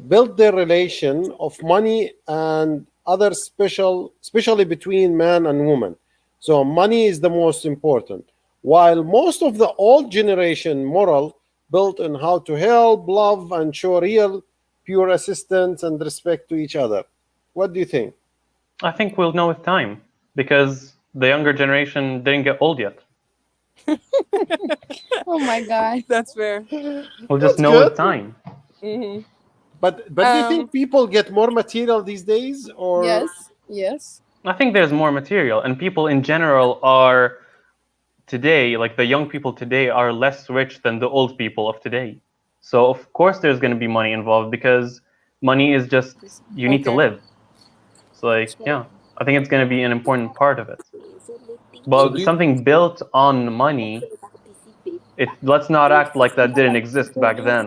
built their relation of money and other especially between man and woman. So money is the most important. While most of the old generation moral built on how to help, love, and show real, pure assistance and respect to each other. What do you think? I think we'll know with time because the younger generation didn't get old yet. Oh my God. That's fair. We'll just That's know good. with time. Mm-hmm. But do you think people get more material these days, or Yes. I think there's more material, and people in general are today, like the young people today, are less rich than the old people of today. So of course there's going to be money involved because money is just you need to Okay. live. So like yeah, I think it's going to be an important part of it. So But do you, something built on money, let's not act like that didn't exist back then.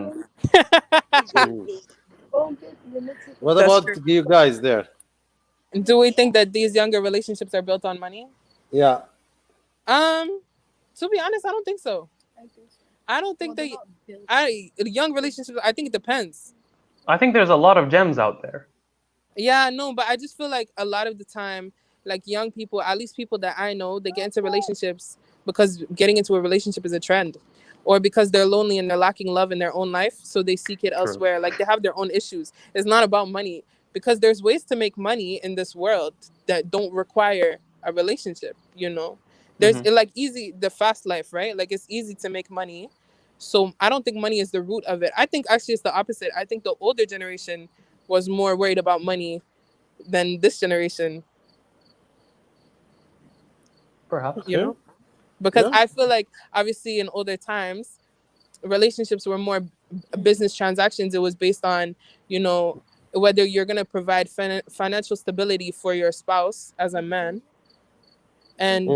what That's about true. you guys there? Do we think that these younger relationships are built on money? Yeah. To be honest, I don't think so. I don't think young relationships, I think it depends. I think there's a lot of gems out there. Yeah, no, but I just feel like a lot of the time, like young people, at least people that I know, they get into relationships because getting into a relationship is a trend, or because they're lonely and they're lacking love in their own life, so they seek it elsewhere. Like they have their own issues. It's not about money, because there's ways to make money in this world that don't require a relationship, you know. There's like easy, the fast life, right? Like it's easy to make money. So I don't think money is the root of it. I think actually it's the opposite. I think the older generation was more worried about money than this generation, Perhaps. you know? Because I feel like obviously in older times, relationships were more business transactions. It was based on, you know, whether you're going to provide financial stability for your spouse as a man. And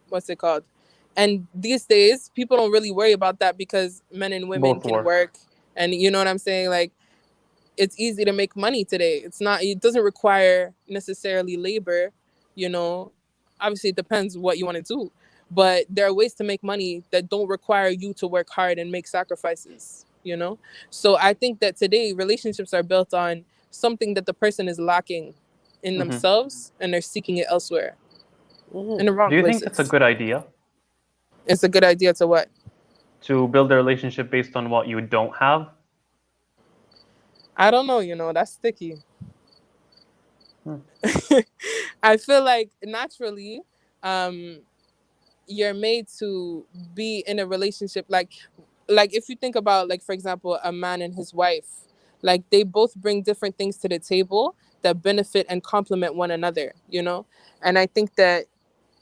what's it called? And these days, people don't really worry about that because men and women can work. And you know what I'm saying? Like, it's easy to make money today. It doesn't require necessarily labor, you know. Obviously, it depends what you want to do. But there are ways to make money that don't require you to work hard and make sacrifices, you know. So I think that today, relationships are built on something that the person is lacking in themselves, and they're seeking it elsewhere. In the wrong places. Do you think it's a good idea? It's a good idea to what? To build a relationship based on what you don't have? I don't know, you know, that's sticky. I feel like naturally, you're made to be in a relationship. Like if you think about, like, for example, a man and his wife, like they both bring different things to the table that benefit and complement one another, you know? And I think that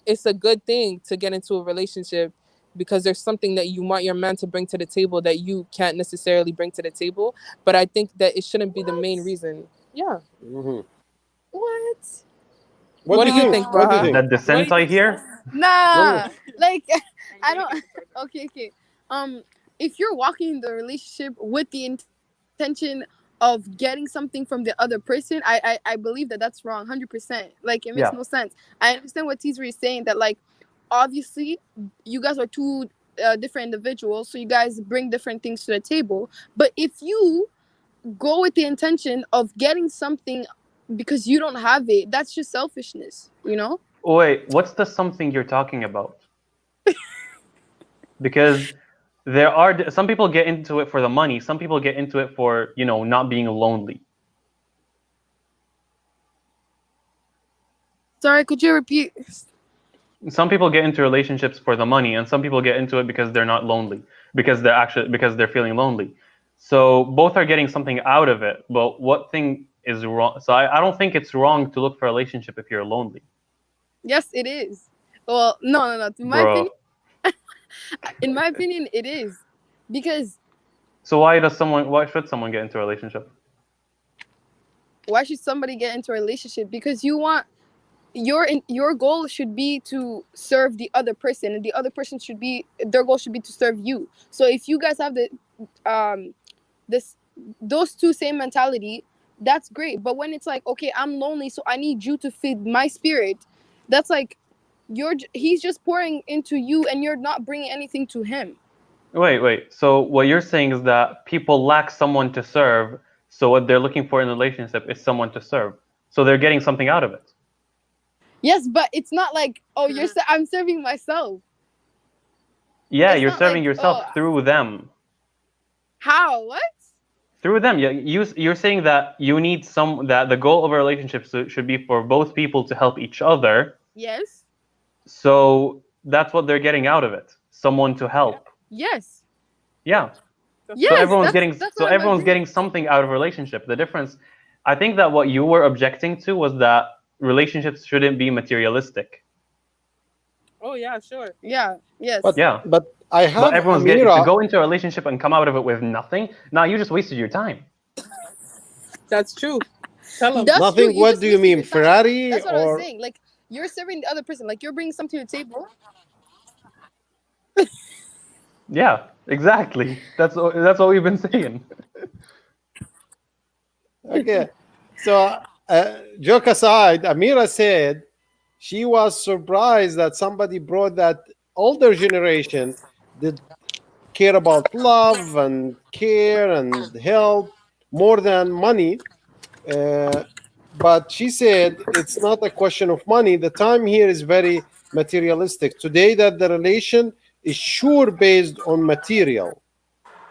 it's a good thing to get into a relationship because there's something that you want your man to bring to the table that you can't necessarily bring to the table. But I think that it shouldn't be the main reason. Yeah. What do you think, What do you Baha? think? That dissent I hear? Nah. Like I don't okay. If you're walking the relationship with the intention of getting something from the other person, I believe that that's wrong 100%. Like it makes no sense. I understand what Tizri is saying, that like obviously you guys are two different individuals, so you guys bring different things to the table. But if you go with the intention of getting something because you don't have it. That's just selfishness, you know? Wait, what's the something you're talking about? Because there are some people get into it for the money. Some people get into it for, you know, not being lonely. Sorry, could you repeat? Some people get into relationships for the money, and some people get into it because they're not lonely, because they're feeling lonely. So both are getting something out of it. But what thing is wrong? So I don't think it's wrong to look for a relationship if you're lonely. Yes, it is. Well, no. Bro. In my opinion, it is. Because So why should someone get into a relationship? why should somebody get into a relationship? Because your goal should be to serve the other person, and the other person their goal should be to serve you. So if you guys have those two same mentality, that's great. But when it's like, okay, I'm lonely, so I need you to feed my spirit, that's like he's just pouring into you and you're not bringing anything to him. Wait. So what you're saying is that people lack someone to serve, so what they're looking for in a relationship is someone to serve. So they're getting something out of it. Yes, but it's not like, oh, I'm serving myself. Yeah, It's you're not serving like, yourself oh, through them. how? What? Through them. Yeah, you're saying that you need that the goal of a relationship should be for both people to help each other. Yes. So that's what they're getting out of it. Someone to help. Yes. Yeah. Yes. So everyone's that's getting something out of a relationship. The difference, I think that what you were objecting to was that relationships shouldn't be materialistic. Oh yeah, sure. Yeah. Yes. But I have But everyone's getting Amira. to go into a relationship and come out of it with nothing. Now you just wasted your time. That's true. Tell them. That's Nothing. true. What do you mean, Ferrari? That's what I was saying. Like, you're serving the other person. Like, you're bringing something to the table. Yeah, exactly. That's what we've been saying. Okay. So, joke aside, Amira said she was surprised that somebody brought that older generation that care about love and care and help more than money. But she said it's not a question of money. The time here is very materialistic. Today, that the relation is sure based on material.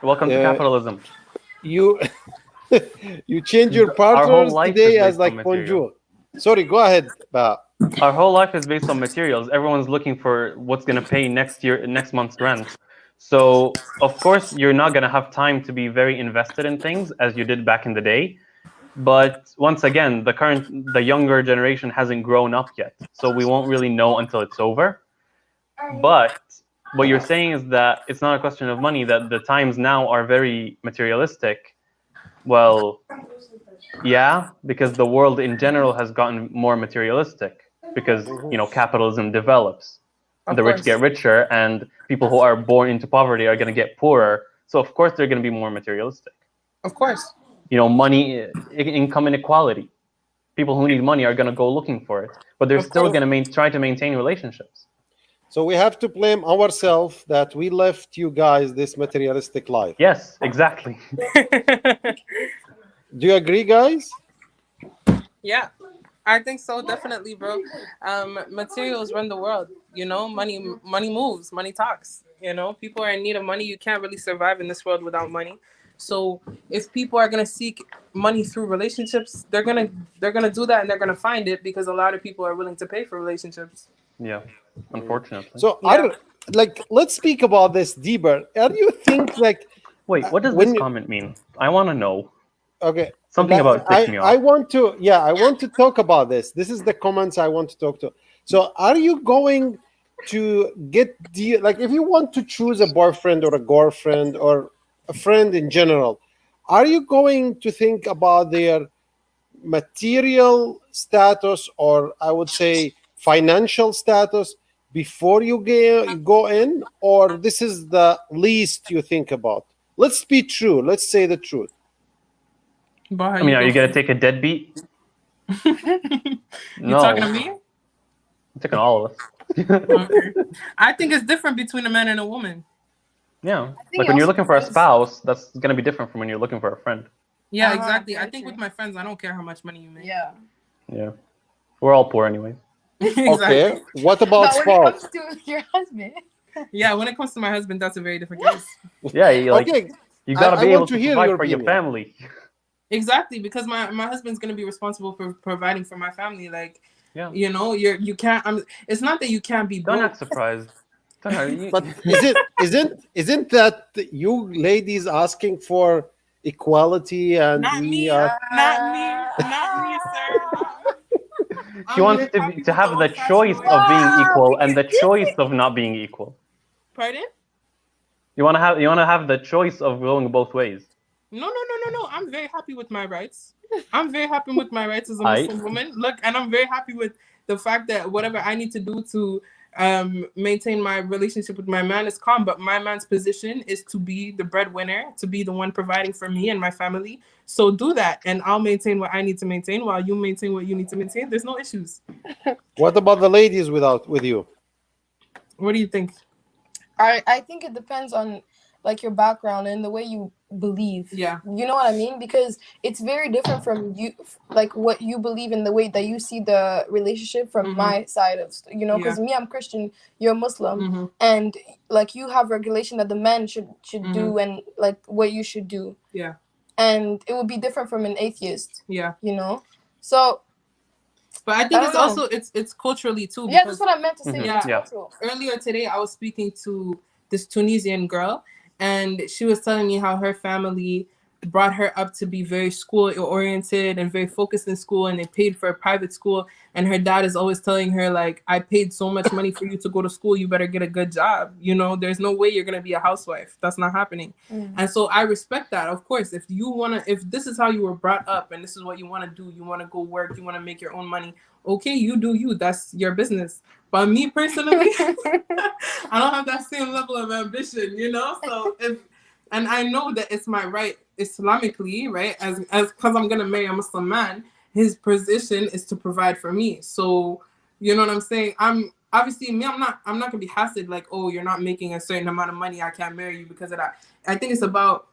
Welcome to capitalism. You you change your Our whole partners life today is as based like on material. bonjour. Sorry, go ahead. Our whole life is based on materials. Everyone's looking for what's going to pay next month's rent. So of course you're not going to have time to be very invested in things as you did back in the day. But once again, the younger generation hasn't grown up yet, so we won't really know until it's over. But what you're saying is that it's not a question of money, that the times now are very materialistic. Well, yeah, because the world in general has gotten more materialistic, because capitalism develops. The rich get richer, and people who are born into poverty are going to get poorer. So of course they're going to be more materialistic. Of course. Money, income inequality. People who need money are going to go looking for it, but they're still going to try to maintain relationships. So we have to blame ourselves that we left you guys this materialistic life. Yes, exactly. Do you agree, guys? Yeah, I think so, definitely, bro. Materials run the world. Money moves, money talks. People are in need of money. You can't really survive in this world without money. So if people are gonna seek money through relationships, they're gonna do that, and they're gonna find it, because a lot of people are willing to pay for relationships. Yeah, unfortunately. So let's speak about this deeper. Do you think wait, what does this comment mean? I want to know. Okay. Something about pick me off. I want to talk about this. This is the comments I want to talk to. So are you going to get if you want to choose a boyfriend or a girlfriend or a friend in general, are you going to think about their material status, or I would say financial status, before you go in, or this is the least you think about? Let's be true. Let's say the truth. Are you going to take a deadbeat? You talking to me? I'm taking all of us. Okay. I think it's different between a man and a woman. Yeah. Like when you're looking for a spouse, that's going to be different from when you're looking for a friend. Yeah, Uh-huh, exactly. I very think true. with my friends, I don't care how much money you make. Yeah. Yeah, we're all poor anyways. Exactly. Okay. What about But when it spouse? comes to your husband, Yeah, when it comes to my husband, that's a very different case. Yeah, like Okay. you gotta I be want able to to hear provide your for your opinion. family. Exactly, because my husband's gonna be responsible for providing for my family. Like, Yeah, you know, you can't. It's not that you can't be don't broke. act surprised. Don't hurry. But isn't that you ladies asking for equality and Not we me, are not me, not me, sir. Not me. She I'm wants very happy to with the have the old-fashioned choice way. of being Wow, equal and the because choice of not being equal. Pardon? You want to have the choice of going both ways. No. I'm very happy with my rights. I'm very happy with my rights as a I Muslim woman. Look, and I'm very happy with the fact that whatever I need to do to maintain my relationship with my man is calm. But my man's position is to be the breadwinner, to be the one providing for me and my family. So do that, and I'll maintain what I need to maintain while you maintain what you need to maintain. There's no issues. what about the ladies with you? What do you think? I think it depends on like your background and the way you believe. Yeah. You know what I mean? Because it's very different from you, like what you believe in the way that you see the relationship from Mhm. my side of, you know, because me, I'm Christian, you're Muslim, Mhm. and like you have regulation that the man should do Mhm. and like what you should do. Yeah. And it would be different from an atheist, Yeah. you know? So But I I think don't it's know. also it's culturally too. Yeah, Because that's what I meant to say. Mhm. It's Yeah. cultural. earlier today I was speaking to this Tunisian girl, and she was telling me how her family brought her up to be very school oriented and very focused in school, and they paid for a private school, and her dad is always telling her like, I paid so much money for you to go to school, you better get a good job. You know, there's no way you're gonna be a housewife. That's not happening. And so I respect that. Of course, if this is how you were brought up and this is what you want to do, you want to go work, you want to make your own money, okay, you do you. That's your business. But me personally, I don't have that same level of ambition, you know? So and I know that it's my right Islamically, right? As because I'm gonna marry a Muslim man, his position is to provide for me. So you know what I'm saying? I'm not gonna be hassled like, oh, you're not making a certain amount of money, I can't marry you because of that. I think it's about,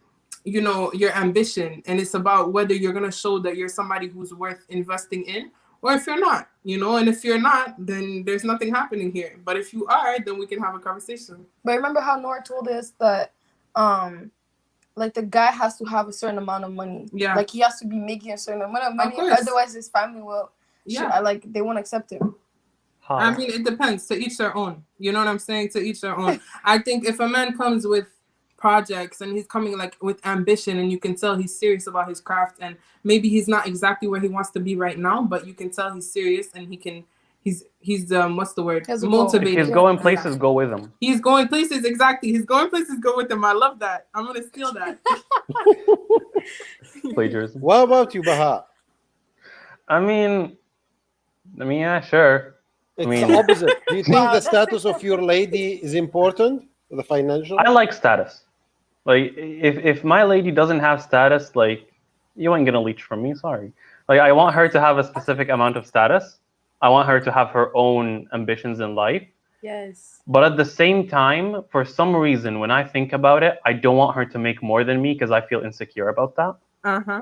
you know, your ambition, and it's about whether you're gonna show that you're somebody who's worth investing in, or if you're not, you know. And if you're not, then there's nothing happening here. But if you are, then we can have a conversation. But remember how Nora told us that like the guy has to have a certain amount of money. Yeah. Like he has to be making a certain amount of money. course. Otherwise his family will like they won't accept him. I mean, it depends. To each their own. You know what I'm saying? To each their own. I think if a man comes with projects and he's coming like with ambition, and you can tell he's serious about his craft, and maybe he's not exactly where he wants to be right now, but you can tell he's serious, and he's what's the word? Has a goal. Motivated. If he's going places, go with him. He's going places, exactly. He's going places, go with him. I love that. I'm gonna steal that. Plagiarism. What about you, Baha? I mean, yeah, sure. It's I mean, the opposite. Do you think Wow, the that's status of your lady is important? The financial? I like status. Like, if my lady doesn't have status, like, you ain't gonna leech from me. Sorry. Like, I want her to have a specific amount of status. I want her to have her own ambitions in life. Yes. But at the same time, for some reason, when I think about it, I don't want her to make more than me because I feel insecure about that. Uh-huh.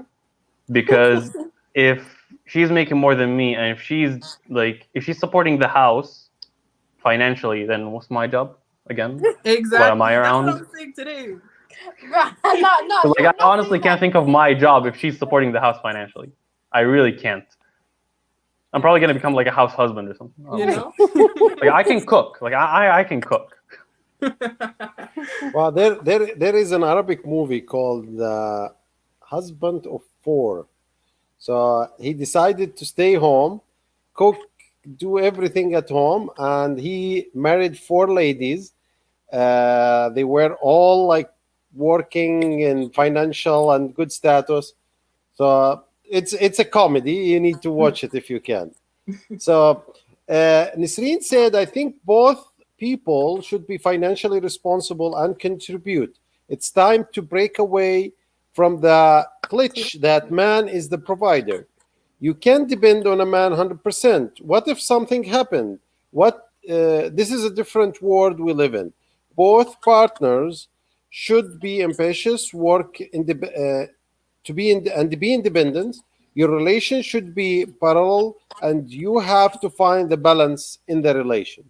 Because if she's making more than me, and if she's supporting the house financially, then what's my job again? Exactly. What am I around? That's what I'm saying today. So, like, I honestly can't think of my job if she's supporting the house financially. I really can't. I'm probably gonna become like a house husband or something. You know? Like, I can cook. Like, I can cook. Well, there is an Arabic movie called The Husband of Four. So he decided to stay home, cook, do everything at home, and he married four ladies. They were all like working in financial and good status. So it's a comedy. You need to watch it if you can. So Nisreen said, I think both people should be financially responsible and contribute. It's time to break away from the glitch that man is the provider. You can't depend on a man 100%. What if something happened? This is a different world we live in. Both partners should be ambitious, work to be independent. Your relation should be parallel, and you have to find the balance in the relation.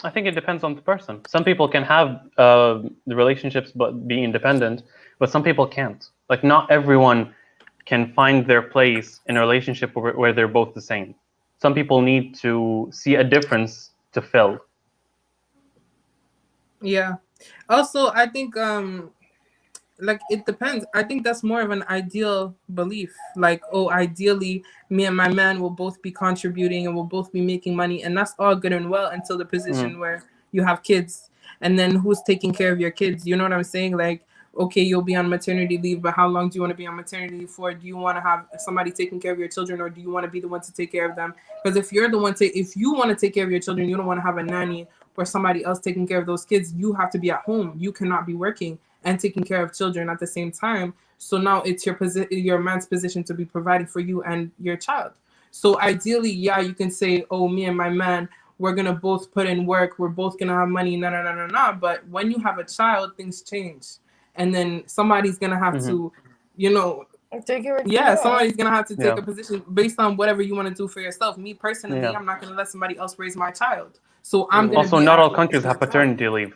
I think it depends on the person. Some people can have the relationships but be independent, but some people can't. Like, not everyone can find their place in a relationship where they're both the same. Some people need to see a difference to fill. Yeah. Also, I think like it depends. I think that's more of an ideal belief. Like, oh, ideally, me and my man will both be contributing and we'll both be making money, and that's all good and well until the position where you have kids, and then who's taking care of your kids? You know what I'm saying? Like, okay, you'll be on maternity leave, but how long do you want to be on maternity leave for? Do you want to have somebody taking care of your children, or do you want to be the one to take care of them? Because if you're the one if you want to take care of your children, you don't want to have a nanny or somebody else taking care of those kids. You have to be at home. You cannot be working and taking care of children at the same time. So now it's your man's position to be providing for you and your child. So ideally, yeah, you can say, oh, me and my man, we're gonna both put in work, we're both gonna have money, no. But when you have a child, things change. And then somebody's gonna have to, you know, somebody's gonna have to take a position based on whatever you want to do for yourself. Me personally, I'm not gonna let somebody else raise my child. So I'm gonna also, not all countries have paternity leave.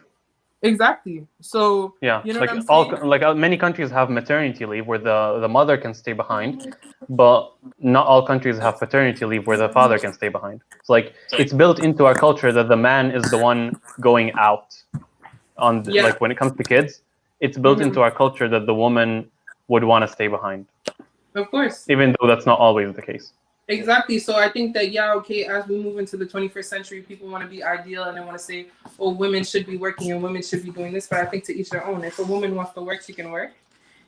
Exactly. So yeah, you know like what I'm saying? many countries have maternity leave where the mother can stay behind, but not all countries have paternity leave where the father can stay behind. It's like it's built into our culture that the man is the one going out on like when it comes to kids. It's built into our culture that the woman would want to stay behind. Of course. Even though that's not always the case. Exactly. So I think that, yeah, okay, as we move into the 21st century, people want to be ideal and they want to say, oh, women should be working and women should be doing this. But I think to each their own. If a woman wants to work, she can work.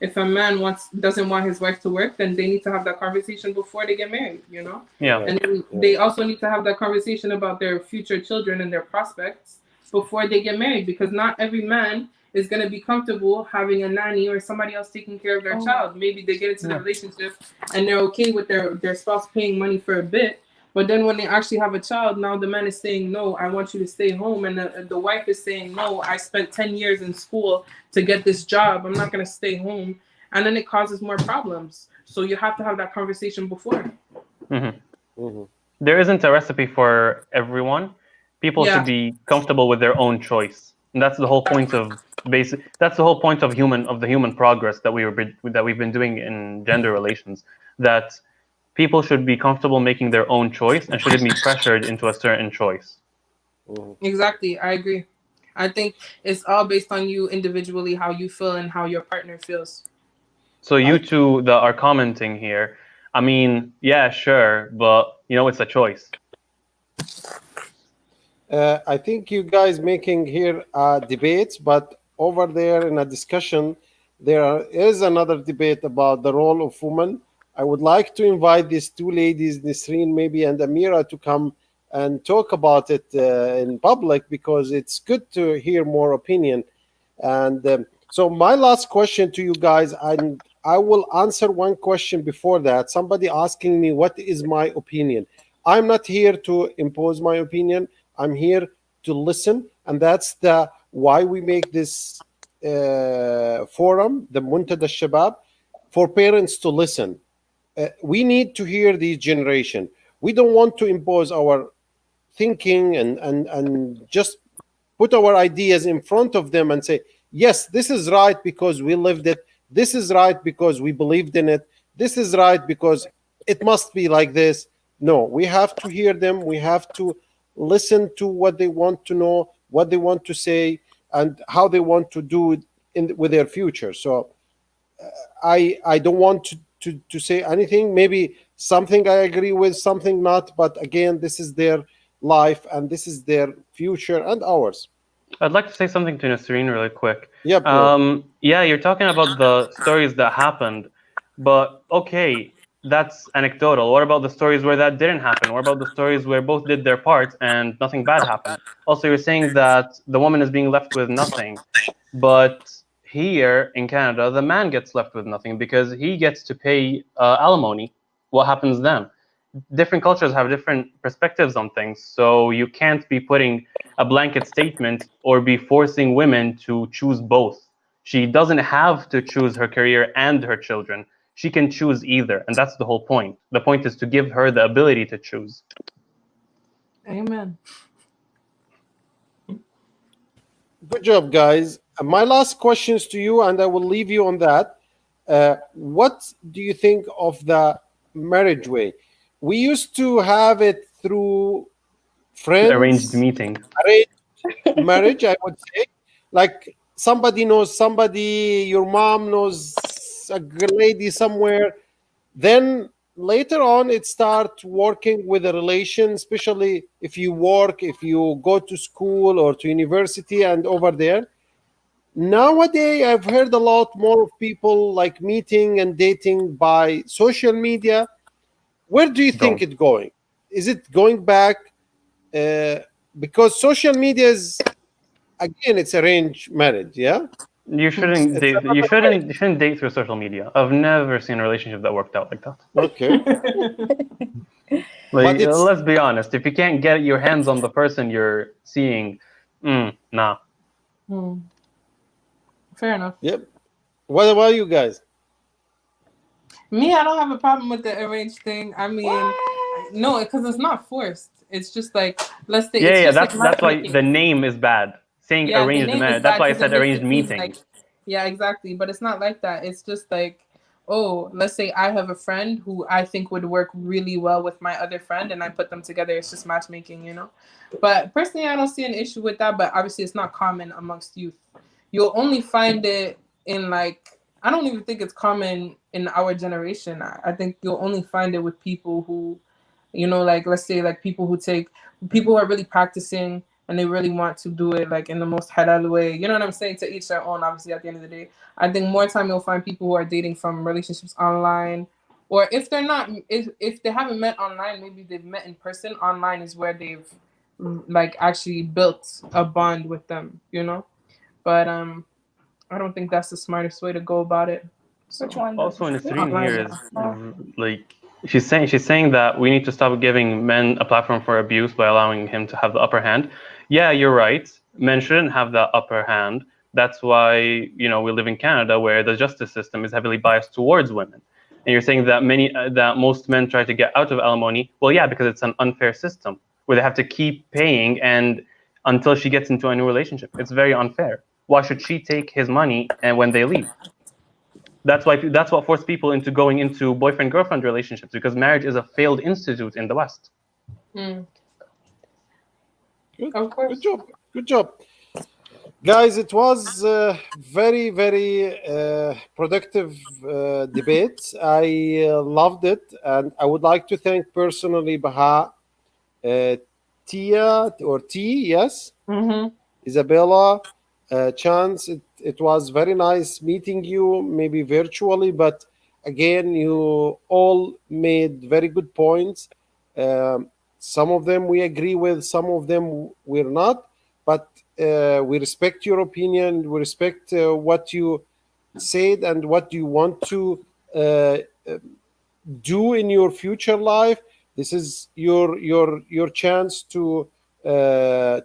If a man doesn't want his wife to work, then they need to have that conversation before they get married, you know? Yeah. And then they also need to have that conversation about their future children and their prospects before they get married, because not every man is going to be comfortable having a nanny or somebody else taking care of their child. Maybe they get into the relationship and they're okay with their spouse paying money for a bit, but then when they actually have a child, now the man is saying, no, I want you to stay home, and the wife is saying, no, I spent 10 years in school to get this job, I'm not going to stay home, and then it causes more problems. So you have to have that conversation before. There isn't a recipe for everyone. People should be comfortable with their own choice, and that's the whole point of that's the whole point of the human progress that we've been doing in gender relations. That people should be comfortable making their own choice and shouldn't be pressured into a certain choice. Exactly, I agree. I think it's all based on you individually, how you feel and how your partner feels. So you two that are commenting here, I mean, yeah, sure, but you know, it's a choice. I think you guys making here debates, but over there in a discussion, there is another debate about the role of women. I would like to invite these two ladies, Nisreen maybe and Amira, to come and talk about it in public, because it's good to hear more opinion. And so my last question to you guys, and I will answer one question before that. Somebody asking me what is my opinion. I'm not here to impose my opinion. I'm here to listen, and that's why we make this forum, the Muntadى الشباب, for parents to listen. We need to hear this generation. We don't want to impose our thinking and just put our ideas in front of them and say, yes, this is right because we lived it. This is right because we believed in it. This is right because it must be like this. No, we have to hear them. We have to listen to what they want to know, what they want to say, and how they want to do it with their future. So I don't want to say anything. Maybe something I agree with, something not. But again, this is their life and this is their future and ours. I'd like to say something to Nasreen really quick. Yeah, you're talking about the stories that happened, but okay, that's anecdotal. What about the stories where that didn't happen? What about the stories where both did their part and nothing bad happened? Also, you're saying that the woman is being left with nothing, but here in Canada, the man gets left with nothing because he gets to pay alimony. What happens then? Different cultures have different perspectives on things, so you can't be putting a blanket statement or be forcing women to choose both. She doesn't have to choose her career and her children. she can choose either, and that's the whole point. The point is to give her the ability to choose. Amen. Good job, guys. My last questions to you, and I will leave you on that. What do you think of the marriage way? We used to have it through friends, Arranged meeting. arranged marriage, I would say. Like somebody knows somebody, your mom knows a lady somewhere. Then later on, it starts working with a relation, especially if you work, if you go to school or to university and over there. Nowadays, I've heard a lot more of people like meeting and dating by social media. Where do you think Don't. it's going? Is it going back? Because social media is, again, it's arranged marriage, yeah? You shouldn't It's date. another You way. shouldn't date through social media. I've never seen a relationship that worked out like that. Okay. Like, But it's, let's be honest. If you can't get your hands on the person you're seeing, nah. Fair enough. yep. What about you guys? Me, I don't have a problem with the arranged thing. I mean, no, because it's not forced. It's just like, let's say, it's Yeah. just That's like why matchmaking. the name is bad. Saying Yeah, the arranged name is marriage. That's bad why I because it said makes arranged it seem meeting. like, yeah, exactly. But it's not like that. It's just like, oh, let's say I have a friend who I think would work really well with my other friend, and I put them together. It's just matchmaking, you know. But personally, I don't see an issue with that. But obviously, it's not common amongst youth. You'll only find it in like, I don't even think it's common in our generation. I think you'll only find it with people who, you know, like let's say like people who are really practicing and they really want to do it like in the most halal way. You know what I'm saying? To each their own, obviously, at the end of the day. I think more time you'll find people who are dating from relationships online. Or if they're not, if they haven't met online, maybe they've met in person. Online is where they've like actually built a bond with them, you know? But I don't think that's the smartest way to go about it. So, Which one? Also, Nasreen online, here yeah. is like she's saying that we need to stop giving men a platform for abuse by allowing him to have the upper hand. Yeah, you're right. Men shouldn't have that upper hand. That's why, you know, we live in Canada where the justice system is heavily biased towards women. And you're saying that that most men try to get out of alimony. Well, yeah, because it's an unfair system where they have to keep paying and until she gets into a new relationship. It's very unfair. Why should she take his money and when they leave? That's what forced people into going into boyfriend-girlfriend relationships, because marriage is a failed institute in the West. Mm. Good, Of course. good job. Good job. Guys, it was very, very productive debate. I loved it. And I would like to thank personally Baha, Tia, or T, yes, Isabella, Chance. It was very nice meeting you, maybe virtually, but again, you all made very good points. Some of them we agree with, some of them we're not, but we respect your opinion, we respect what you said and what you want to do in your future life. This is your chance to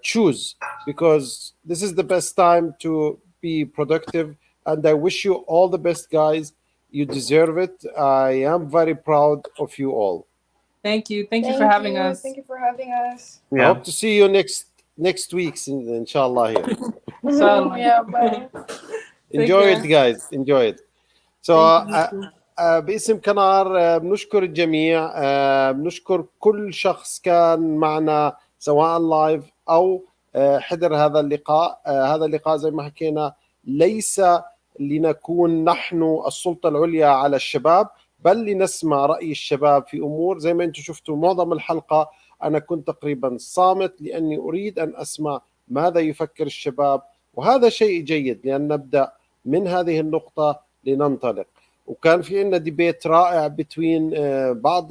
choose, because this is the best time to be productive, and I wish you all the best, guys. You deserve it. I am very proud of you all. Thank you. Thank you for having us. Thank you for having us. I hope to see you next week, inshallah, here. So, Yeah, bye. Enjoy care. it, guys. Enjoy it. So Thank you. باسم كنار بنشكر الجميع، بنشكر كل شخص كان معنا سواء لايف أو حضر هذا اللقاء. هذا اللقاء زي ما حكينا ليس لنكون نحن السلطة العليا على الشباب، بل لنسمع رأي الشباب في أمور. زي ما أنتم شفتوا معظم الحلقة أنا كنت تقريبا صامت، لأني أريد أن أسمع ماذا يفكر الشباب، وهذا شيء جيد لأن نبدأ من هذه النقطة لننطلق. وكان في عندنا ديبيت رائع بين بعض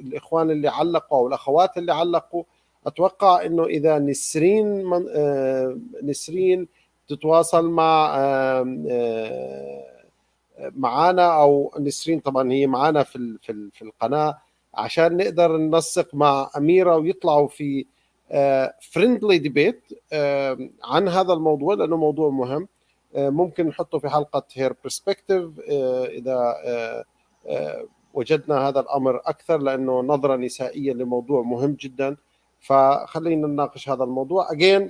الإخوان اللي علقوا والأخوات اللي علقوا. أتوقع إنه إذا نسرين تتواصل معنا، أو نسرين طبعا هي معنا في القناة، عشان نقدر ننسق مع أميرة ويطلعوا في فريندلي ديبيت عن هذا الموضوع، لأنه موضوع مهم. ممكن نحطه في حلقة هير برسبكتيف إذا وجدنا هذا الأمر أكثر، لأنه نظرة نسائية لموضوع مهم جدا. فخلينا نناقش هذا الموضوع. again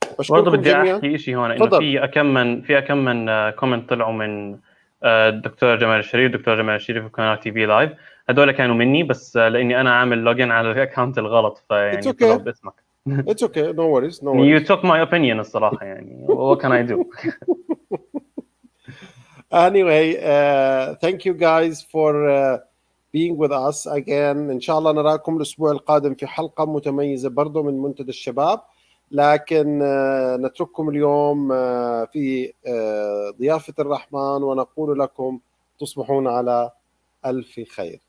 برضه بشكركم بدي جميعا. احكي شيء هون، انه تفضل. في كم من كومنت طلعوا من الدكتور جمال الشريف، دكتور جمال الشريف وقناه تي في لايف. هدول كانوا مني، بس لاني انا عامل لوجن على الاكونت الغلط، It's فيعني okay. طلعوا باسمك. It's okay. No worries. No You worries. took my opinion الصراحه، يعني what can I do. Anyway, thank you guys for being with us again. إن شاء الله نراكم الأسبوع القادم في حلقة متميزة برضو من منتدى الشباب، لكن نترككم اليوم في ضيافة الرحمن، ونقول لكم تصبحون على ألف خير.